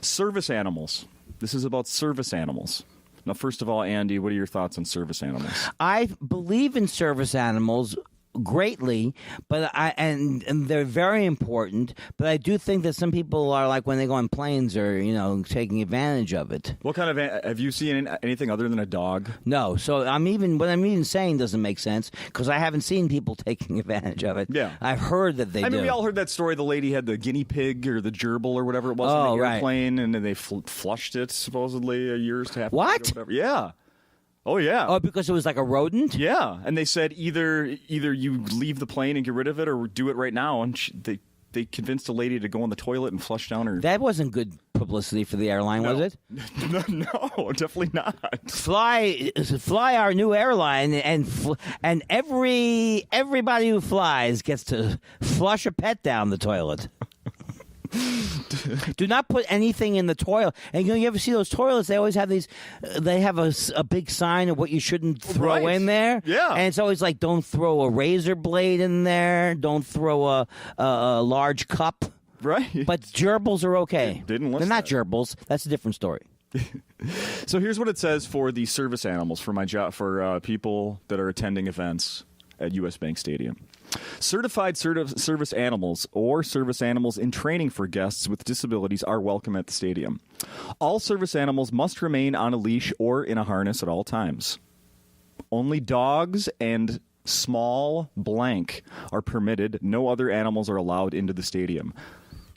Service animals. This is about service animals. Now, first of all, Andy, what are your thoughts on service animals? I believe in service animals greatly, but and they're very important, but I do think that some people are like, when they go on planes, or taking advantage of it. What kind of have you seen anything other than a dog? No, so what I'm even saying doesn't make sense, because I haven't seen people taking advantage of it. Yeah, I've heard that they do. I mean, we all heard that story. The lady had the guinea pig or the gerbil or whatever it was on the airplane, and then they flushed it supposedly a year to half. What? Yeah. Oh, yeah. Oh, because it was like a rodent? Yeah. And they said either you leave the plane and get rid of it, or do it right now. And they convinced a lady to go in the toilet and flush down her... That wasn't good publicity for the airline, was it? No, definitely not. Fly our new airline, and everybody who flies gets to flush a pet down the toilet. Do not put anything in the toilet. And you ever see those toilets? They always have these. They have a big sign of what you shouldn't throw in there. Yeah, and it's always like, don't throw a razor blade in there. Don't throw a large cup. Right. But gerbils are okay. Didn't list They're not that. gerbils. That's a different story. So here's what it says for the service animals for my job, for people that are attending events at U.S. Bank Stadium. Certified service animals or service animals in training for guests with disabilities are welcome at the stadium. All service animals must remain on a leash or in a harness at all times. Only dogs and small blank are permitted. No other animals are allowed into the stadium.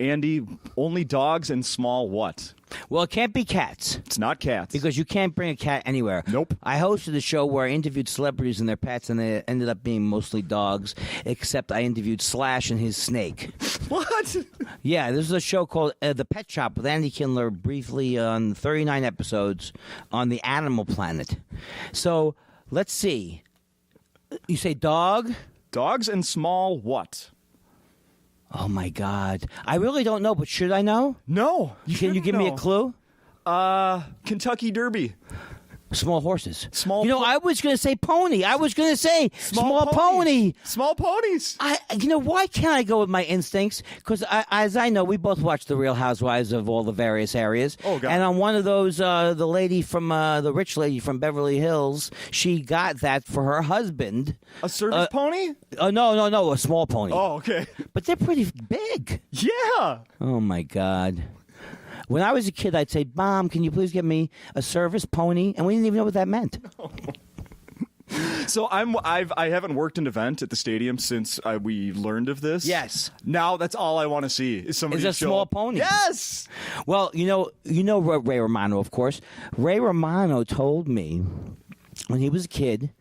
Andy, only dogs and small what? Well, it can't be cats. It's not cats. Because you can't bring a cat anywhere. Nope. I hosted a show where I interviewed celebrities and their pets, and they ended up being mostly dogs, except I interviewed Slash and his snake. What? Yeah, this is a show called The Pet Shop with Andy Kindler, briefly on 39 episodes on the Animal Planet. So, let's see. You say dog? Dogs and small what? Oh, my God. I really don't know, but should I know? No. Can you give me a clue? Kentucky Derby. Small horses. Small. I was going to say pony. I was going to say small pony. Small ponies. Why can't I go with my instincts? Because as I know, we both watch The Real Housewives of all the various areas. Oh, God. And on one of those, the lady from the rich lady from Beverly Hills, she got that for her husband. A service pony? No, a small pony. Oh, okay. But they're pretty big. Yeah. Oh my God. When I was a kid, I'd say, "Mom, can you please get me a service pony?" And we didn't even know what that meant. So I haven't worked an event at the stadium since we learned of this. Yes. Now that's all I want to see is somebody Is a show small up. pony. Yes. Well, you know Ray Romano, of course. Ray Romano told me when he was a kid,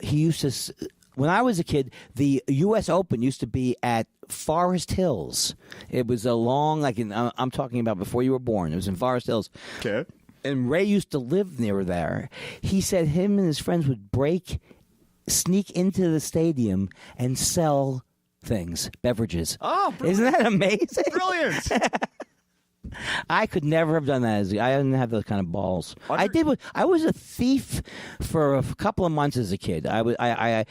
he used to. When I was a kid, the U.S. Open used to be at Forest Hills. It was a long, I'm talking about before you were born. It was in Forest Hills. Okay. And Ray used to live near there. He said him and his friends would sneak into the stadium and sell things, beverages. Oh, brilliant. Isn't that amazing? Brilliant. I could never have done that. I didn't have those kind of balls. I was a thief for a couple of months as a kid. I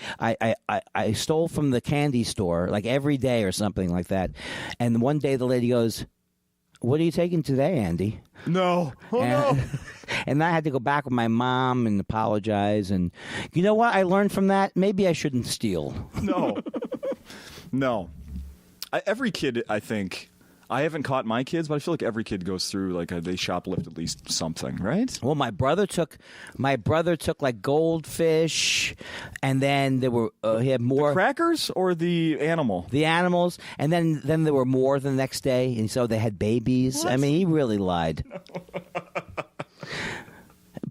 stole from the candy store like every day or something like that. And one day the lady goes, "What are you taking today, Andy?" No. No. And I had to go back with my mom and apologize. And you know what I learned from that? Maybe I shouldn't steal. No. No. Every kid, I think. I haven't caught my kids, but I feel like every kid goes through they shoplift at least something, right? Well, my brother took like goldfish, and then there were he had more Crackers or the animal? the animals, and then there were more the next day, and so they had babies. What? I mean, he really lied.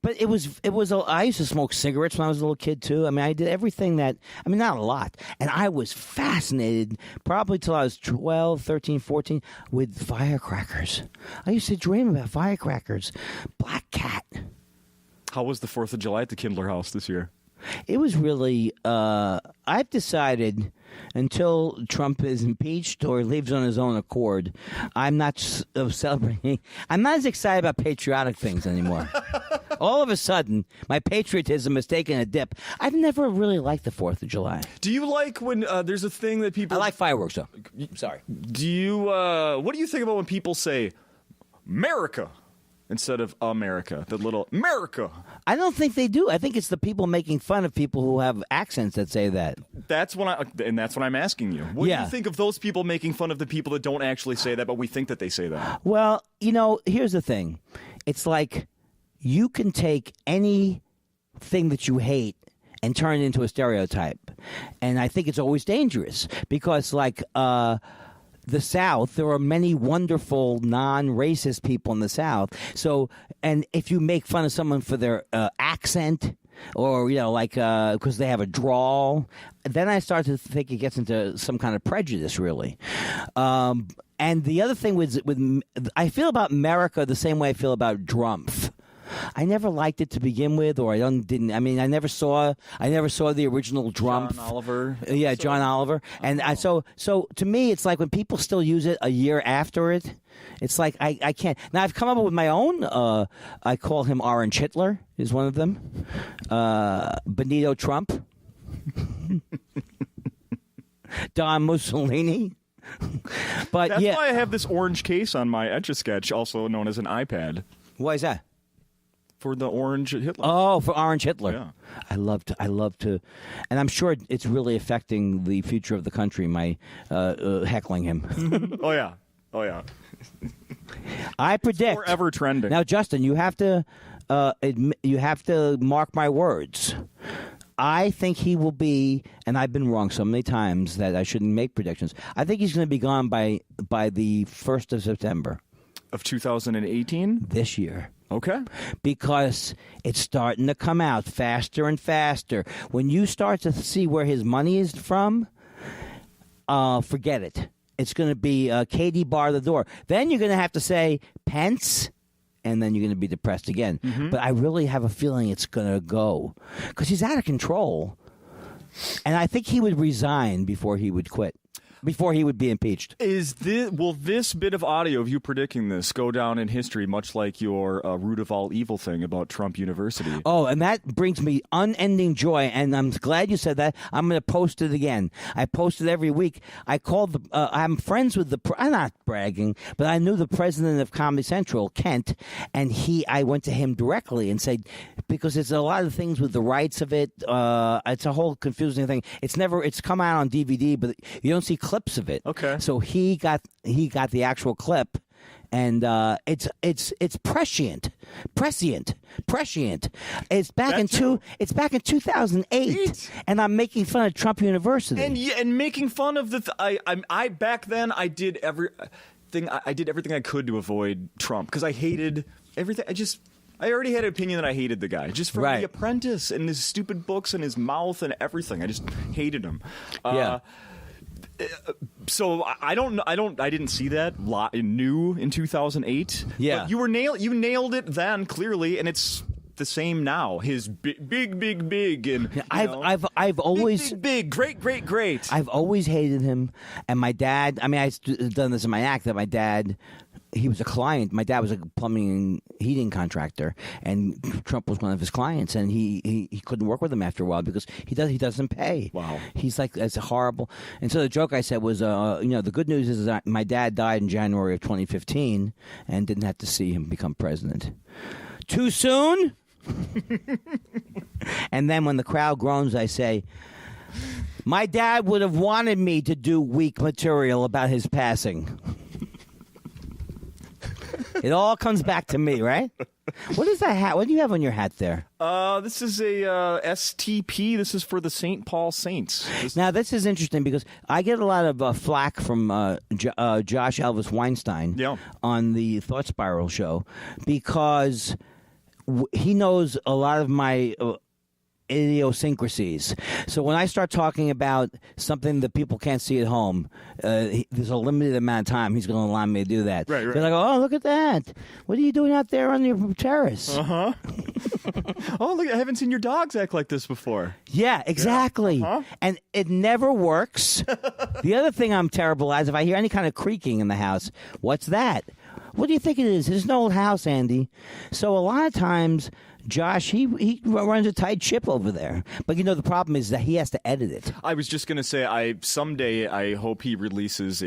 But it was. I used to smoke cigarettes when I was a little kid too. I mean, I did everything that. I mean, not a lot, and I was fascinated probably till I was 12, 13, 14 with firecrackers. I used to dream about firecrackers. Black Cat. How was the 4th of July at the Kindler house this year? It was really. I've decided until Trump is impeached or leaves on his own accord, I'm not celebrating. I'm not as excited about patriotic things anymore. All of a sudden, my patriotism has taken a dip. I've never really liked the 4th of July. Do you like when there's a thing that people... I like fireworks, though. Sorry. Do you... what do you think about when people say, America, instead of America? The little, America. I don't think they do. I think it's the people making fun of people who have accents that say that. That's what I'm asking you. What do you think of those people making fun of the people that don't actually say that, but we think that they say that? Well, here's the thing. It's like... You can take anything that you hate and turn it into a stereotype. And I think it's always dangerous because, the South, there are many wonderful non-racist people in the South. So, and if you make fun of someone for their accent or, because they have a drawl, then I start to think it gets into some kind of prejudice, really. And the other thing I feel about America the same way I feel about Drumpf. I never liked it to begin with, or I never saw the original Drumpf. John Oliver. Yeah, John Oliver. And so to me, it's like when people still use it a year after it, it's like I can't. Now I've come up with my own. I call him Orange Hitler is one of them. Benito Trump. Don Mussolini. But That's yeah, why I have this orange case on my Etch-a-Sketch, also known as an iPad. why is that? for the orange Hitler. Oh, for Orange Hitler. Yeah. I love to, and I'm sure it's really affecting the future of the country, my heckling him. Oh, yeah. I predict. Forever trending. Now, Justin, you have to mark my words. I think he will be, and I've been wrong so many times that I shouldn't make predictions. I think he's going to be gone by the 1st of September. Of 2018? This year. Okay. Because it's starting to come out faster and faster. When you start to see where his money is from, forget it. It's going to be Katie bar the door. Then you're going to have to say Pence, and then you're going to be depressed again. Mm-hmm. But I really have a feeling it's going to go because he's out of control. And I think he would resign before he would quit. Before he would be impeached. Will this bit of audio of you predicting this go down in history, much like your root of all evil thing about Trump University? Oh, and that brings me unending joy, and I'm glad you said that. I'm going to post it again. I post it every week. I called I'm friends with I'm not bragging, but I knew the president of Comedy Central, Kent, and I went to him directly and said, because it's a lot of things with the rights of it. It's a whole confusing thing. It's come out on DVD, but you don't see clips of it. Okay. So he got the actual clip, and it's prescient. It's back in 2008, and I'm making fun of Trump University and making fun of I back then I did everything I could to avoid Trump because I hated everything. I already had an opinion that I hated the guy just from The Apprentice and his stupid books and his mouth and everything. I just hated him. Yeah. So I didn't see that new in 2008. Yeah. But you nailed it then clearly, and it's the same now. His big and I've always big great. I've always hated him, and my dad. I mean, I've done this in my act that my dad. He was a client. My dad was a plumbing and heating contractor, and Trump was one of his clients, and he couldn't work with him after a while because he doesn't pay. Wow. He's like, that's horrible. And so the joke I said was, the good news is that my dad died in January of 2015 and didn't have to see him become president. Too soon? And then when the crowd groans, I say, my dad would have wanted me to do weak material about his passing. It all comes back to me, right? What is that hat? What do you have on your hat there? This is a STP. This is for the St. Paul Saints. Now, this is interesting because I get a lot of flack from Josh Elvis Weinstein on the Thought Spiral show because he knows a lot of my idiosyncrasies. So when I start talking about something that people can't see at home, there's a limited amount of time he's going to allow me to do that. Right. They're like, oh, look at that. What are you doing out there on your terrace? Uh-huh. Oh, look, I haven't seen your dogs act like this before. Yeah, exactly. Yeah. Uh-huh. And it never works. The other thing I'm terrible at is if I hear any kind of creaking in the house, what's that? What do you think it is? It's an old house, Andy. So a lot of times, Josh, he runs a tight ship over there. But, the problem is that he has to edit it. I was just going to say, someday I hope he releases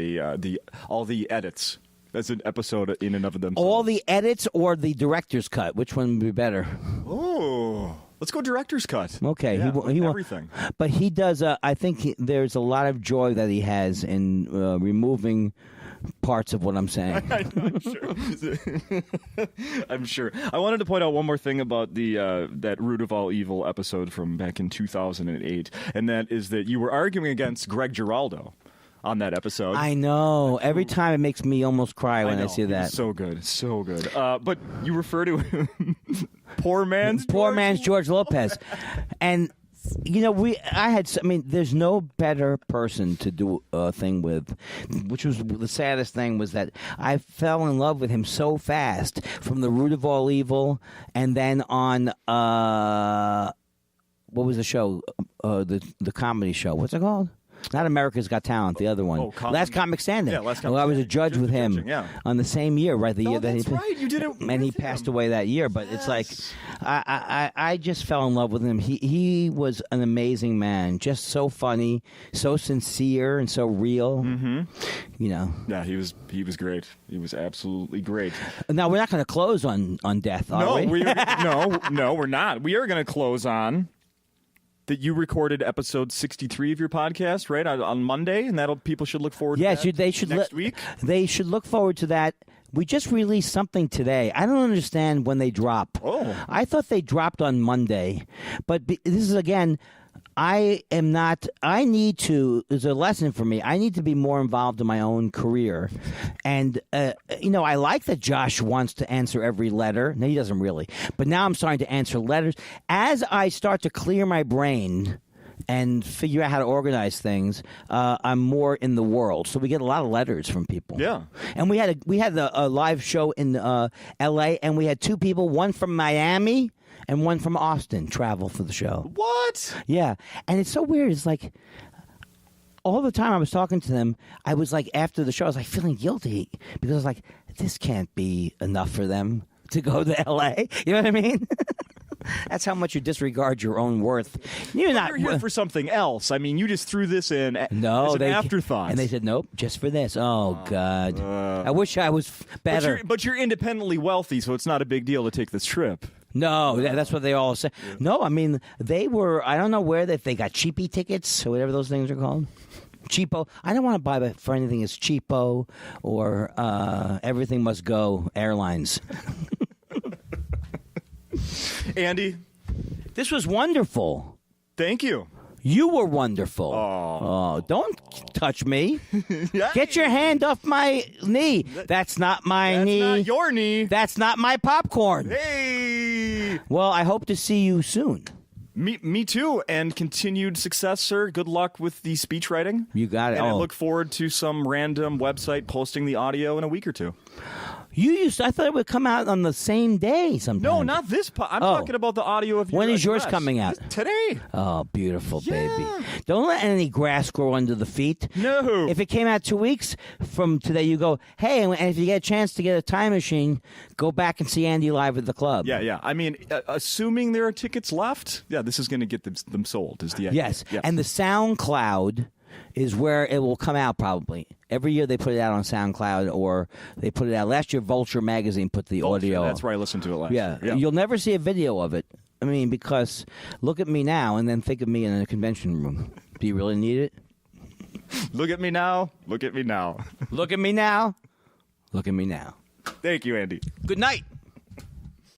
all the edits. That's an episode in and of themselves. All the edits or the director's cut? Which one would be better? Oh, let's go director's cut. Okay. Yeah, he everything. But he does, I think there's a lot of joy that he has in removing parts of what I'm saying. I'm sure. I'm sure. I wanted to point out one more thing about that Root of All Evil episode from back in 2008, and that is that you were arguing against Greg Giraldo on that episode. I know. Every time it makes me almost cry when I see that. So good. So good. But you refer to him poor man's George Lopez. And there's no better person to do a thing with, which was the saddest thing was that I fell in love with him so fast from the Root of All Evil, and then on what was the show, the comedy show? What's it called? Not America's Got Talent, the other one. Last Comic Standing. Yeah, Last Comic I was a judge with him on the same year, right? The year that that's right. You did it and he passed away that year. But it's like, I just fell in love with him. He was an amazing man. Just so funny, so sincere, and so real. Mm-hmm. You know. Yeah, he was great. He was absolutely great. Now, we're not going to close on death, are we? No, we're not. We are going to close on that you recorded episode 63 of your podcast, right, on Monday, and people should look forward to that next week. They should look forward to that. We just released something today. I don't understand when they drop. Oh. I thought they dropped on Monday. But this is, again, there's a lesson for me. I need to be more involved in my own career. And, I like that Josh wants to answer every letter. No, he doesn't really. But now I'm starting to answer letters. As I start to clear my brain and figure out how to organize things, I'm more in the world. So we get a lot of letters from people. Yeah. And we had a live show in L.A., and we had two people, one from Miami and one from Austin, travel for the show. What? Yeah. And it's so weird. It's like all the time I was talking to them, I was like, after the show, I was like feeling guilty because I was like, this can't be enough for them to go to L.A. You know what I mean? That's how much you disregard your own worth. You're here for something else. I mean, you just threw this in as an afterthought. And they said, nope, just for this. Oh, God. I wish I was better. But you're independently wealthy, so it's not a big deal to take this trip. No, that's what they all say. Yeah. No, I mean, they were, I don't know where they got cheapy tickets or whatever those things are called. Cheapo. I don't want to buy for anything as cheapo or Everything Must Go Airlines. Andy, this was wonderful. Thank you. You were wonderful. Oh, don't touch me. Get your hand off my knee. That's not my knee. That's not your knee. That's not my popcorn. Hey. Well, I hope to see you soon. Me too, and continued success, sir. Good luck with the speech writing. You got it. And I look forward to some random website posting the audio in a week or two. I thought it would come out on the same day sometime. No, not this. I'm talking about the audio of your When is address. yours coming out? Today. Oh, beautiful, baby. Don't let any grass grow under the feet. No. If it came out 2 weeks from today, you go, hey, and if you get a chance to get a time machine, go back and see Andy live at the club. Yeah. I mean, assuming there are tickets left, this is going to get them sold is the idea. Yes, and the SoundCloud is where it will come out probably. Every year they put it out on SoundCloud, or they put it out. Last year, Vulture Magazine put the audio. That's where I listened to it last year. Yeah, you'll never see a video of it. I mean, because look at me now and then think of me in a convention room. Do you really need it? Look at me now. Look at me now. Look at me now. Look at me now. Thank you, Andy. Good night.